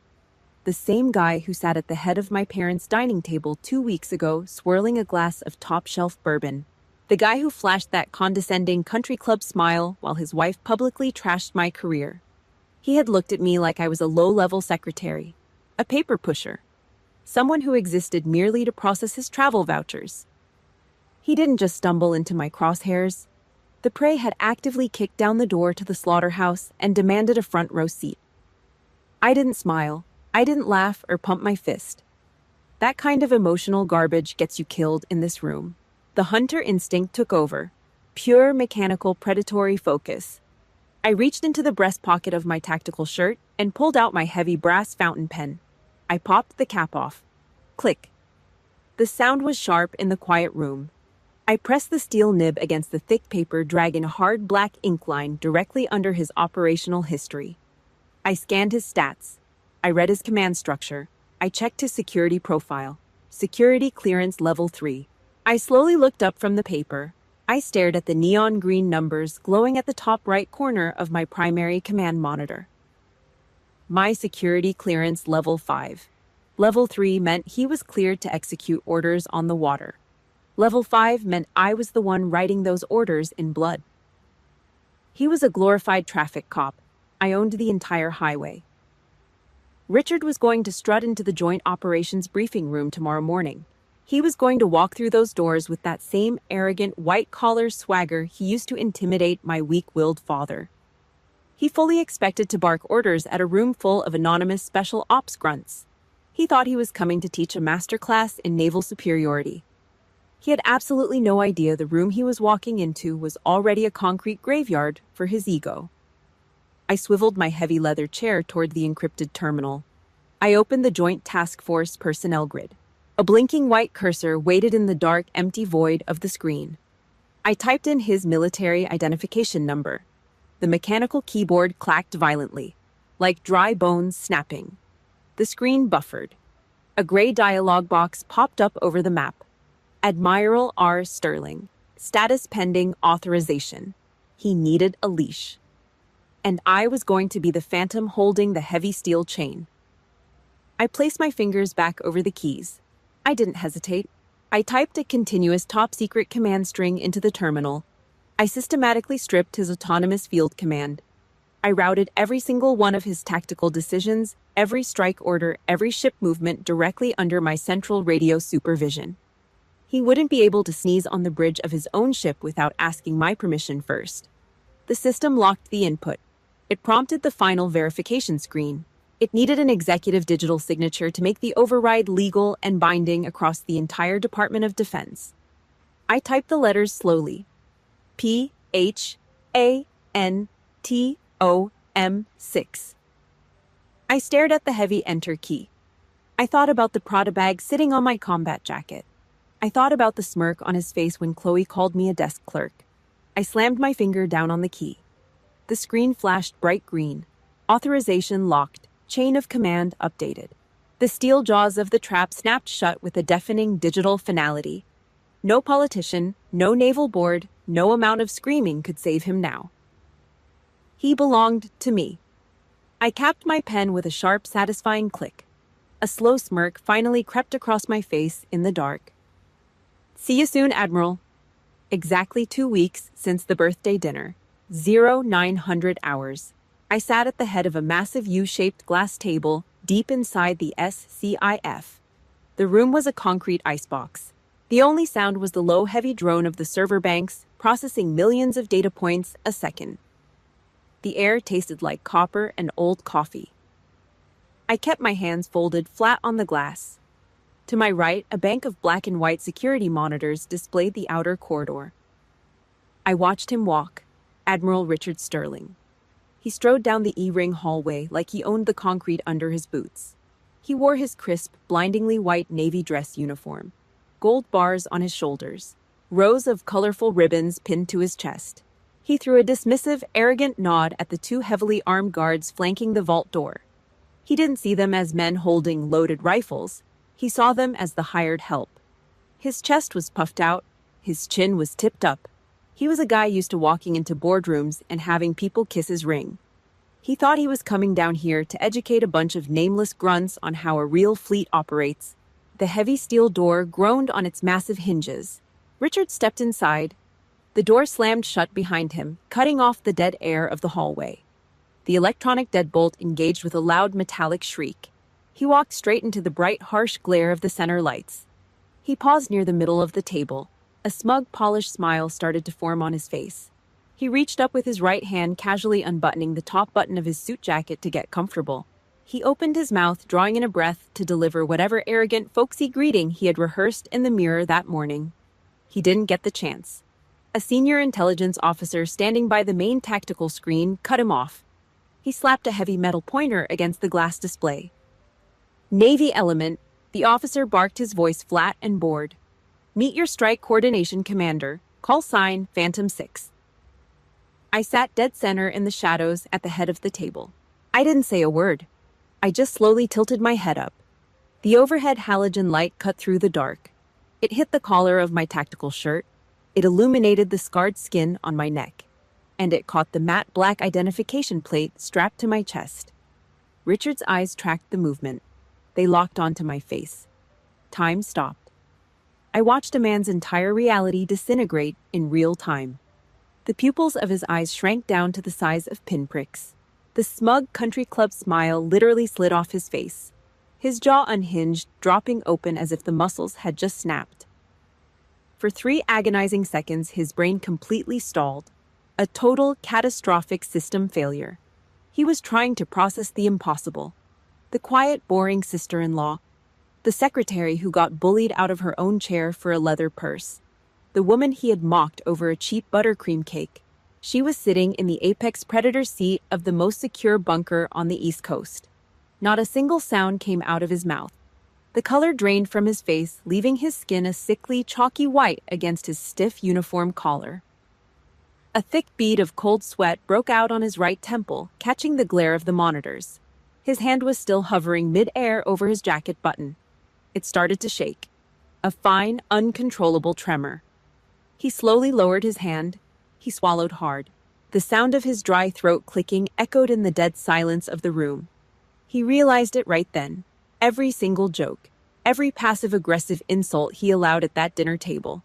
The same guy who sat at the head of my parents' dining table 2 weeks ago, swirling a glass of top-shelf bourbon. The guy who flashed that condescending country club smile while his wife publicly trashed my career. He had looked at me like I was a low-level secretary, a paper pusher, someone who existed merely to process his travel vouchers. He didn't just stumble into my crosshairs. The prey had actively kicked down the door to the slaughterhouse and demanded a front-row seat. I didn't smile. I didn't laugh or pump my fist. That kind of emotional garbage gets you killed in this room. The hunter instinct took over. Pure mechanical predatory focus. I reached into the breast pocket of my tactical shirt and pulled out my heavy brass fountain pen. I popped the cap off. Click. The sound was sharp in the quiet room. I pressed the steel nib against the thick paper, dragging a hard black ink line directly under his operational history. I scanned his stats. I read his command structure. I checked his security profile. Security clearance level 3. I slowly looked up from the paper. I stared at the neon green numbers glowing at the top right corner of my primary command monitor. My security clearance level 5. Level 3 meant he was cleared to execute orders on the water. Level 5 meant I was the one writing those orders in blood. He was a glorified traffic cop. I owned the entire highway. Richard was going to strut into the Joint Operations briefing room tomorrow morning. He was going to walk through those doors with that same arrogant, white-collar swagger he used to intimidate my weak-willed father. He fully expected to bark orders at a room full of anonymous special ops grunts. He thought he was coming to teach a masterclass in naval superiority. He had absolutely no idea the room he was walking into was already a concrete graveyard for his ego. I swiveled my heavy leather chair toward the encrypted terminal. I opened the Joint Task Force personnel grid. A blinking white cursor waited in the dark, empty void of the screen. I typed in his military identification number. The mechanical keyboard clacked violently, like dry bones snapping. The screen buffered. A gray dialog box popped up over the map. Admiral R. Sterling. Status pending authorization. He needed a leash. And I was going to be the phantom holding the heavy steel chain. I placed my fingers back over the keys. I didn't hesitate. I typed a continuous top-secret command string into the terminal. I systematically stripped his autonomous field command. I routed every single one of his tactical decisions, every strike order, every ship movement directly under my central radio supervision. He wouldn't be able to sneeze on the bridge of his own ship without asking my permission first. The system locked the input. It prompted the final verification screen. It needed an executive digital signature to make the override legal and binding across the entire Department of Defense. I typed the letters slowly. PHANTOM6. I stared at the heavy enter key. I thought about the Prada bag sitting on my combat jacket. I thought about the smirk on his face when Chloe called me a desk clerk. I slammed my finger down on the key. The screen flashed bright green. Authorization locked. Chain of command updated. The steel jaws of the trap snapped shut with a deafening digital finality. No politician, no naval board, no amount of screaming could save him now. He belonged to me. I capped my pen with a sharp, satisfying click. A slow smirk finally crept across my face in the dark. See you soon, Admiral. Exactly 2 weeks since the birthday dinner. 0900 hours. I sat at the head of a massive U-shaped glass table deep inside the SCIF. The room was a concrete icebox. The only sound was the low, heavy drone of the server banks, processing millions of data points a second. The air tasted like copper and old coffee. I kept my hands folded flat on the glass. To my right, a bank of black and white security monitors displayed the outer corridor. I watched him walk, Admiral Richard Sterling. He strode down the E-ring hallway like he owned the concrete under his boots. He wore his crisp, blindingly white navy dress uniform, gold bars on his shoulders, rows of colorful ribbons pinned to his chest. He threw a dismissive, arrogant nod at the 2 heavily armed guards flanking the vault door. He didn't see them as men holding loaded rifles. He saw them as the hired help. His chest was puffed out. His chin was tipped up. He was a guy used to walking into boardrooms and having people kiss his ring. He thought he was coming down here to educate a bunch of nameless grunts on how a real fleet operates. The heavy steel door groaned on its massive hinges. Richard stepped inside. The door slammed shut behind him, cutting off the dead air of the hallway. The electronic deadbolt engaged with a loud metallic shriek. He walked straight into the bright, harsh glare of the center lights. He paused near the middle of the table. A smug, polished smile started to form on his face. He reached up with his right hand, casually unbuttoning the top button of his suit jacket to get comfortable. He opened his mouth, drawing in a breath to deliver whatever arrogant, folksy greeting he had rehearsed in the mirror that morning. He didn't get the chance. A senior intelligence officer standing by the main tactical screen cut him off. He slapped a heavy metal pointer against the glass display. Navy element, the officer barked, his voice flat and bored. Meet your strike coordination commander. Call sign Phantom 6. I sat dead center in the shadows at the head of the table. I didn't say a word. I just slowly tilted my head up. The overhead halogen light cut through the dark. It hit the collar of my tactical shirt. It illuminated the scarred skin on my neck, and it caught the matte black identification plate strapped to my chest. Richard's eyes tracked the movement. They locked onto my face. Time stopped. I watched a man's entire reality disintegrate in real time. The pupils of his eyes shrank down to the size of pinpricks. The smug country club smile literally slid off his face. His jaw unhinged, dropping open as if the muscles had just snapped. For 3 agonizing seconds, his brain completely stalled. A total, catastrophic system failure. He was trying to process the impossible. The quiet, boring sister-in-law. The secretary who got bullied out of her own chair for a leather purse. The woman he had mocked over a cheap buttercream cake. She was sitting in the apex predator seat of the most secure bunker on the East Coast. Not a single sound came out of his mouth. The color drained from his face, leaving his skin a sickly, chalky white against his stiff uniform collar. A thick bead of cold sweat broke out on his right temple, catching the glare of the monitors. His hand was still hovering mid-air over his jacket button. It started to shake. A fine, uncontrollable tremor. He slowly lowered his hand. He swallowed hard. The sound of his dry throat clicking echoed in the dead silence of the room. He realized it right then. Every single joke, every passive-aggressive insult he allowed at that dinner table.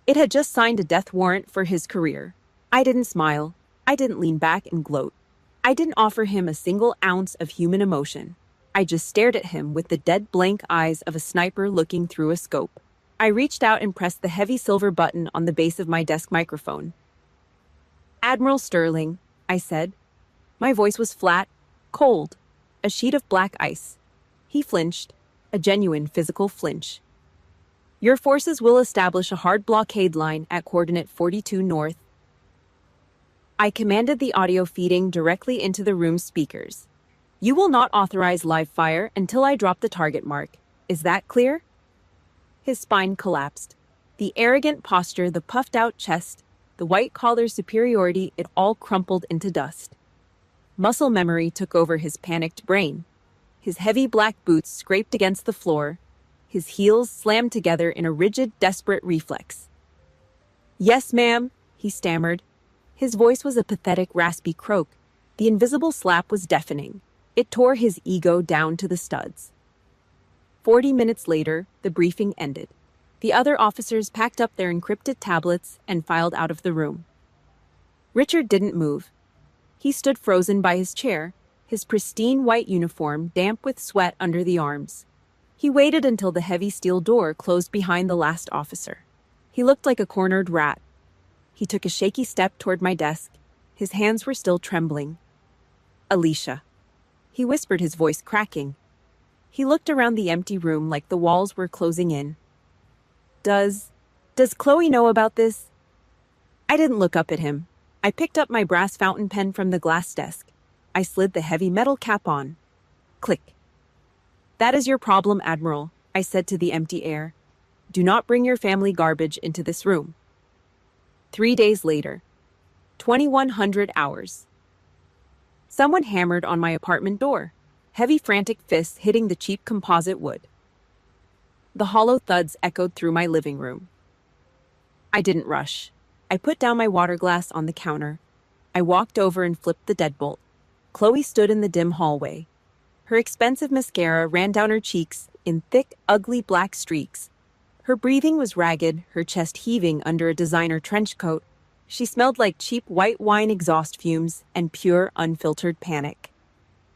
It had just signed a death warrant for his career. I didn't smile. I didn't lean back and gloat. I didn't offer him a single ounce of human emotion. I just stared at him with the dead blank eyes of a sniper looking through a scope. I reached out and pressed the heavy silver button on the base of my desk microphone. "Admiral Sterling," I said. My voice was flat, cold, a sheet of black ice. He flinched, a genuine physical flinch. "Your forces will establish a hard blockade line at coordinate 42 north." I commanded the audio feeding directly into the room's speakers. "You will not authorize live fire until I drop the target mark. Is that clear?" His spine collapsed. The arrogant posture, the puffed-out chest, the white-collar superiority, it all crumpled into dust. Muscle memory took over his panicked brain. His heavy black boots scraped against the floor. His heels slammed together in a rigid, desperate reflex. "Yes, ma'am," he stammered. His voice was a pathetic, raspy croak. The invisible slap was deafening. It tore his ego down to the studs. 40 minutes later, the briefing ended. The other officers packed up their encrypted tablets and filed out of the room. Richard didn't move. He stood frozen by his chair, his pristine white uniform damp with sweat under the arms. He waited until the heavy steel door closed behind the last officer. He looked like a cornered rat. He took a shaky step toward my desk. His hands were still trembling. "Alicia," he whispered, his voice cracking. He looked around the empty room like the walls were closing in. Does Chloe know about this?" I didn't look up at him. I picked up my brass fountain pen from the glass desk. I slid the heavy metal cap on. Click. "That is your problem, Admiral," I said to the empty air. "Do not bring your family garbage into this room." 3 days later. 2100 hours. Someone hammered on my apartment door. Heavy, frantic fists hitting the cheap composite wood. The hollow thuds echoed through my living room. I didn't rush. I put down my water glass on the counter. I walked over and flipped the deadbolt. Chloe stood in the dim hallway. Her expensive mascara ran down her cheeks in thick, ugly black streaks. Her breathing was ragged, her chest heaving under a designer trench coat. She smelled like cheap white wine exhaust fumes and pure, unfiltered panic.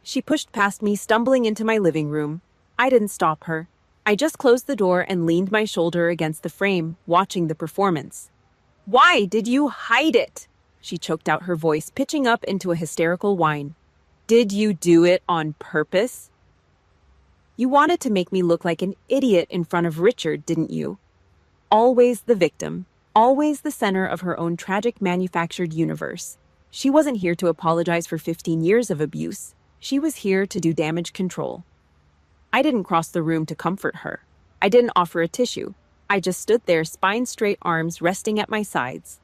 She pushed past me, stumbling into my living room. I didn't stop her. I just closed the door and leaned my shoulder against the frame, watching the performance. "Why did you hide it?" She choked out, her voice pitching up into a hysterical whine. "Did you do it on purpose?" "You wanted to make me look like an idiot in front of Richard, didn't you?" Always the victim, always the center of her own tragic manufactured universe. She wasn't here to apologize for 15 years of abuse. She was here to do damage control. I didn't cross the room to comfort her. I didn't offer a tissue. I just stood there, spine-straight, arms resting at my sides.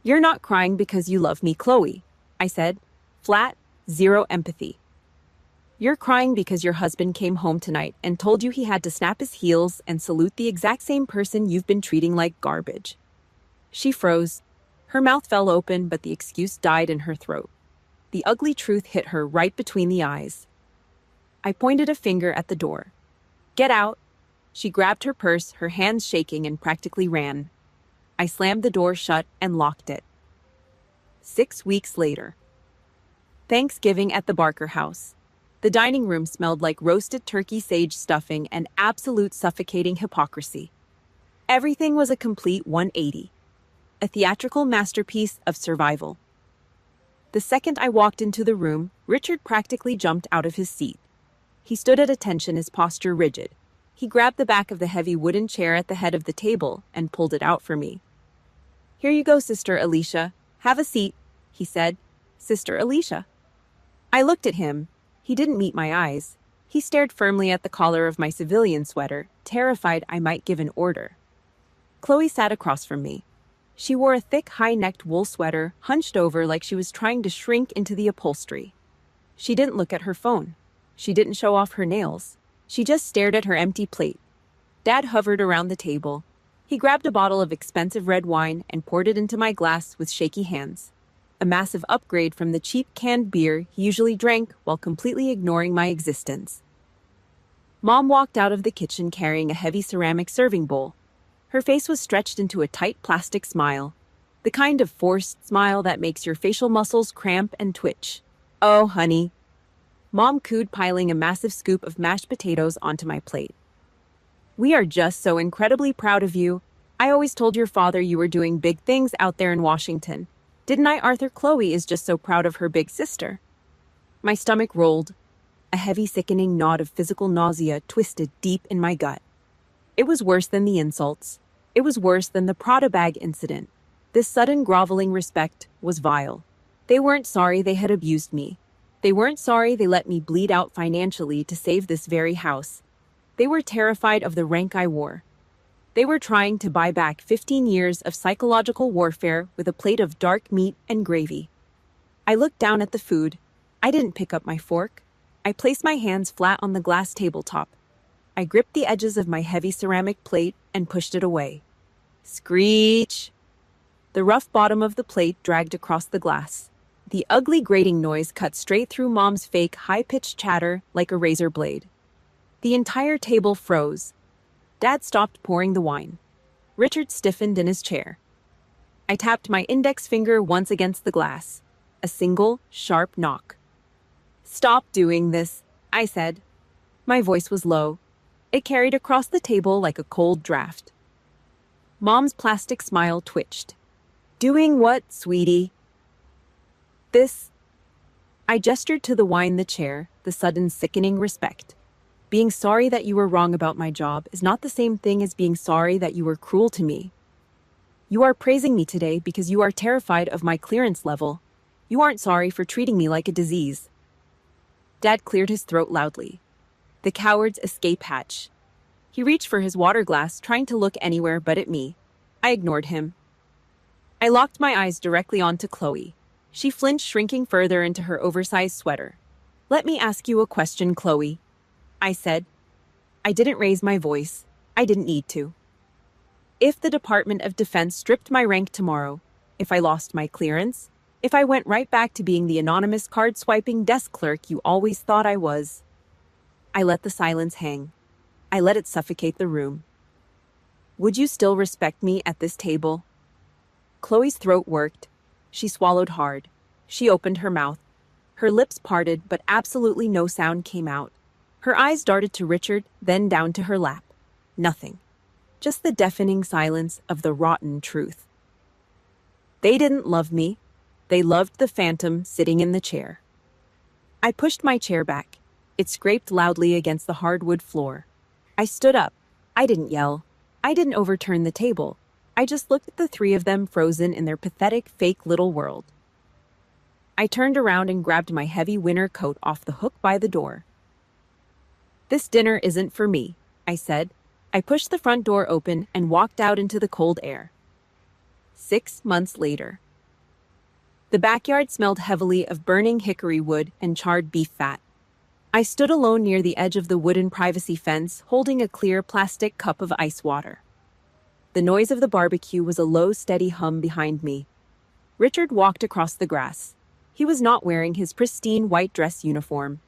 "You're not crying because you love me, Chloe," I said. Flat, zero empathy. You're crying because your husband came home tonight and told you he had to snap his heels and salute the exact same person you've been treating like garbage. She froze. Her mouth fell open, but the excuse died in her throat. The ugly truth hit her right between the eyes. I pointed a finger at the door. Get out. She grabbed her purse, her hands shaking, and practically ran. I slammed the door shut and locked it. 6 weeks later. Thanksgiving at the Barker house. The dining room smelled like roasted turkey sage stuffing and absolute suffocating hypocrisy. Everything was a complete 180. A theatrical masterpiece of survival. The second I walked into the room, Richard practically jumped out of his seat. He stood at attention, his posture rigid. He grabbed the back of the heavy wooden chair at the head of the table and pulled it out for me. Here you go, Sister Alicia. Have a seat, he said. Sister Alicia. I looked at him. He didn't meet my eyes. He stared firmly at the collar of my civilian sweater, terrified I might give an order. Chloe sat across from me. She wore a thick, high-necked wool sweater, hunched over like she was trying to shrink into the upholstery. She didn't look at her phone. She didn't show off her nails. She just stared at her empty plate. Dad hovered around the table. He grabbed a bottle of expensive red wine and poured it into my glass with shaky hands. A massive upgrade from the cheap canned beer he usually drank while completely ignoring my existence. Mom walked out of the kitchen carrying a heavy ceramic serving bowl. Her face was stretched into a tight plastic smile, the kind of forced smile that makes your facial muscles cramp and twitch. Oh, honey. Mom cooed, piling a massive scoop of mashed potatoes onto my plate. We are just so incredibly proud of you. I always told your father you were doing big things out there in Washington. Didn't I, Arthur? Chloe is just so proud of her big sister. My stomach rolled. A heavy, sickening knot of physical nausea twisted deep in my gut. It was worse than the insults. It was worse than the Prada bag incident. This sudden groveling respect was vile. They weren't sorry they had abused me. They weren't sorry they let me bleed out financially to save this very house. They were terrified of the rank I wore. They were trying to buy back 15 years of psychological warfare with a plate of dark meat and gravy. I looked down at the food. I didn't pick up my fork. I placed my hands flat on the glass tabletop. I gripped the edges of my heavy ceramic plate and pushed it away. Screech! The rough bottom of the plate dragged across the glass. The ugly grating noise cut straight through Mom's fake high-pitched chatter like a razor blade. The entire table froze. Dad stopped pouring the wine. Richard stiffened in his chair. I tapped my index finger once against the glass. A single, sharp knock. Stop doing this, I said. My voice was low. It carried across the table like a cold draft. Mom's plastic smile twitched. Doing what, sweetie? This. I gestured to the wine, the chair, the sudden sickening respect. Being sorry that you were wrong about my job is not the same thing as being sorry that you were cruel to me. You are praising me today because you are terrified of my clearance level. You aren't sorry for treating me like a disease. Dad cleared his throat loudly. The coward's escape hatch. He reached for his water glass, trying to look anywhere but at me. I ignored him. I locked my eyes directly onto Chloe. She flinched, shrinking further into her oversized sweater. Let me ask you a question, Chloe, I said. I didn't raise my voice. I didn't need to. If the Department of Defense stripped my rank tomorrow, if I lost my clearance, if I went right back to being the anonymous card-swiping desk clerk you always thought I was, I let the silence hang. I let it suffocate the room. Would you still respect me at this table? Chloe's throat worked. She swallowed hard. She opened her mouth. Her lips parted, but absolutely no sound came out. Her eyes darted to Richard, then down to her lap. Nothing. Just the deafening silence of the rotten truth. They didn't love me. They loved the phantom sitting in the chair. I pushed my chair back. It scraped loudly against the hardwood floor. I stood up. I didn't yell. I didn't overturn the table. I just looked at the three of them frozen in their pathetic, fake little world. I turned around and grabbed my heavy winter coat off the hook by the door. This dinner isn't for me, I said. I pushed the front door open and walked out into the cold air. 6 months later. The backyard smelled heavily of burning hickory wood and charred beef fat. I stood alone near the edge of the wooden privacy fence, holding a clear plastic cup of ice water. The noise of the barbecue was a low, steady hum behind me. Richard walked across the grass. He was not wearing his pristine white dress uniform.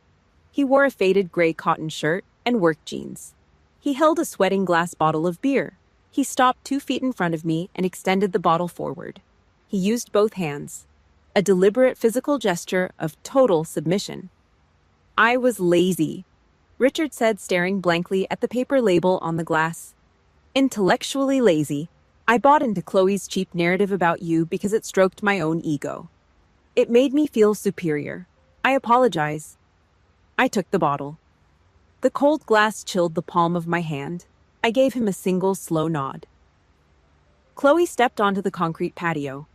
He wore a faded gray cotton shirt and work jeans. He held a sweating glass bottle of beer. He stopped 2 feet in front of me and extended the bottle forward. He used both hands, a deliberate physical gesture of total submission. I was lazy, Richard said, staring blankly at the paper label on the glass. Intellectually lazy. I bought into Chloe's cheap narrative about you because it stroked my own ego. It made me feel superior. I apologize. I took the bottle. The cold glass chilled the palm of my hand. I gave him a single slow nod. Chloe stepped onto the concrete patio.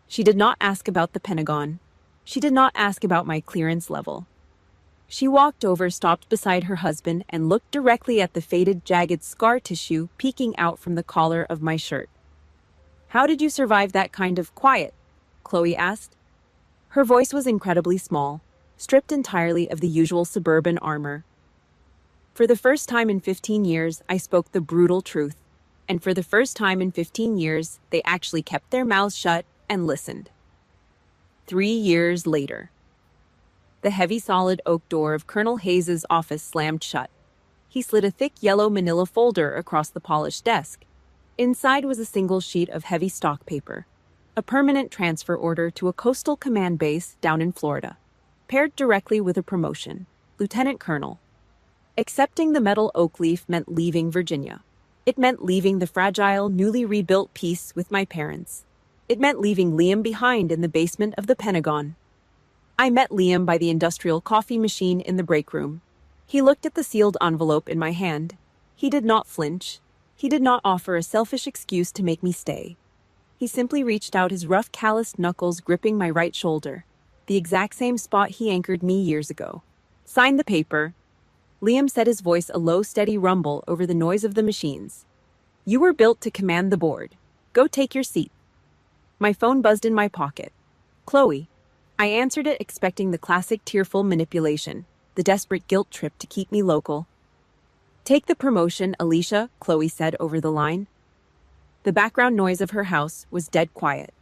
She did not ask about the Pentagon. She did not ask about my clearance level. She walked over, stopped beside her husband, and looked directly at the faded, jagged scar tissue peeking out from the collar of my shirt. "How did you survive that kind of quiet?" Chloe asked. Her voice was incredibly small, stripped entirely of the usual suburban armor. For the first time in 15 years, I spoke the brutal truth. And for the first time in 15 years, they actually kept their mouths shut and listened. 3 years later. The heavy solid oak door of Colonel Hayes's office slammed shut. He slid a thick yellow manila folder across the polished desk. Inside was a single sheet of heavy stock paper, a permanent transfer order to a coastal command base down in Florida, paired directly with a promotion, Lieutenant Colonel. Accepting the metal oak leaf meant leaving Virginia. It meant leaving the fragile, newly rebuilt peace with my parents. It meant leaving Liam behind in the basement of the Pentagon. I met Liam by the industrial coffee machine in the break room. He looked at the sealed envelope in my hand. He did not flinch. He did not offer a selfish excuse to make me stay. He simply reached out, his rough, calloused knuckles gripping my right shoulder, the exact same spot he anchored me years ago. "Sign the paper." Liam said, his voice a low, steady rumble over the noise of the machines. "You were built to command the board. Go take your seat." My phone buzzed in my pocket. "Chloe." I answered it, expecting the classic tearful manipulation, the desperate guilt trip to keep me local. "Take the promotion, Alicia," Chloe said over the line. The background noise of her house was dead quiet.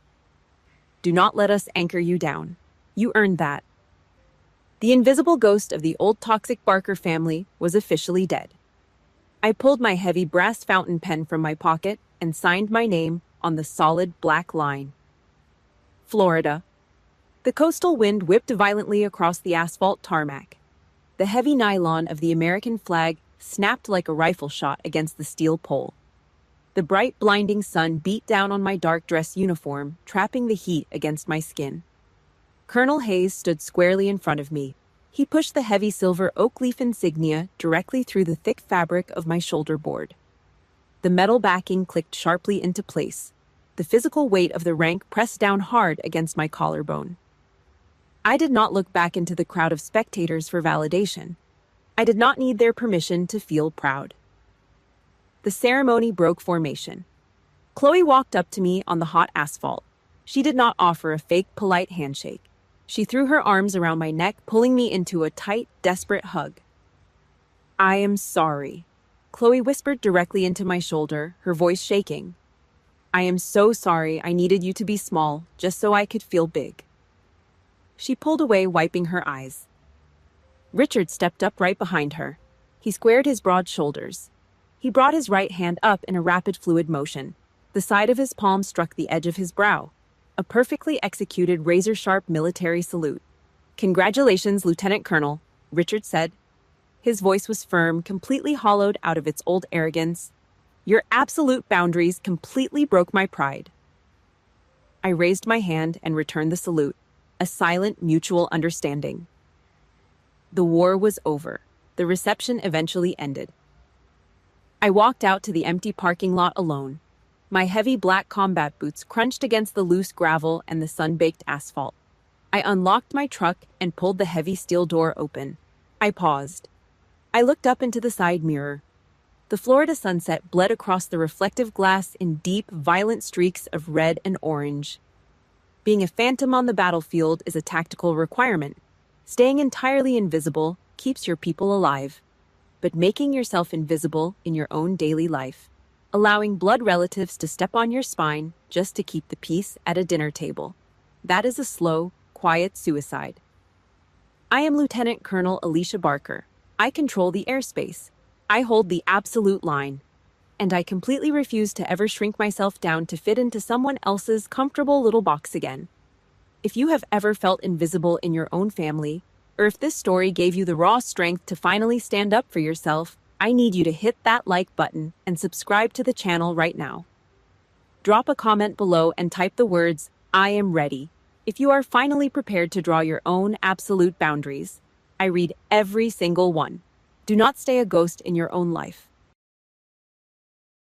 "Do not let us anchor you down. You earned that." The invisible ghost of the old toxic Barker family was officially dead. I pulled my heavy brass fountain pen from my pocket and signed my name on the solid black line. Florida. The coastal wind whipped violently across the asphalt tarmac. The heavy nylon of the American flag snapped like a rifle shot against the steel pole. The bright, blinding sun beat down on my dark dress uniform, trapping the heat against my skin. Colonel Hayes stood squarely in front of me. He pushed the heavy silver oak leaf insignia directly through the thick fabric of my shoulder board. The metal backing clicked sharply into place. The physical weight of the rank pressed down hard against my collarbone. I did not look back into the crowd of spectators for validation. I did not need their permission to feel proud. The ceremony broke formation. Chloe walked up to me on the hot asphalt. She did not offer a fake, polite handshake. She threw her arms around my neck, pulling me into a tight, desperate hug. "I am sorry," Chloe whispered directly into my shoulder, her voice shaking. "I am so sorry. I needed you to be small, just so I could feel big." She pulled away, wiping her eyes. Richard stepped up right behind her. He squared his broad shoulders. He brought his right hand up in a rapid, fluid motion. The side of his palm struck the edge of his brow. A perfectly executed, razor-sharp military salute. "Congratulations, Lieutenant Colonel," Richard said. His voice was firm, completely hollowed out of its old arrogance. "Your absolute boundaries completely broke my pride." I raised my hand and returned the salute, a silent, mutual understanding. The war was over. The reception eventually ended. I walked out to the empty parking lot alone. My heavy black combat boots crunched against the loose gravel and the sun-baked asphalt. I unlocked my truck and pulled the heavy steel door open. I paused. I looked up into the side mirror. The Florida sunset bled across the reflective glass in deep, violent streaks of red and orange. Being a phantom on the battlefield is a tactical requirement. Staying entirely invisible keeps your people alive. But making yourself invisible in your own daily life, allowing blood relatives to step on your spine just to keep the peace at a dinner table, that is a slow, quiet suicide. I am Lieutenant Colonel Alicia Barker. I control the airspace. I hold the absolute line. And I completely refuse to ever shrink myself down to fit into someone else's comfortable little box again. If you have ever felt invisible in your own family, or if this story gave you the raw strength to finally stand up for yourself, I need you to hit that like button and subscribe to the channel right now. Drop a comment below and type the words, "I am ready," if you are finally prepared to draw your own absolute boundaries. I read every single one. Do not stay a ghost in your own life.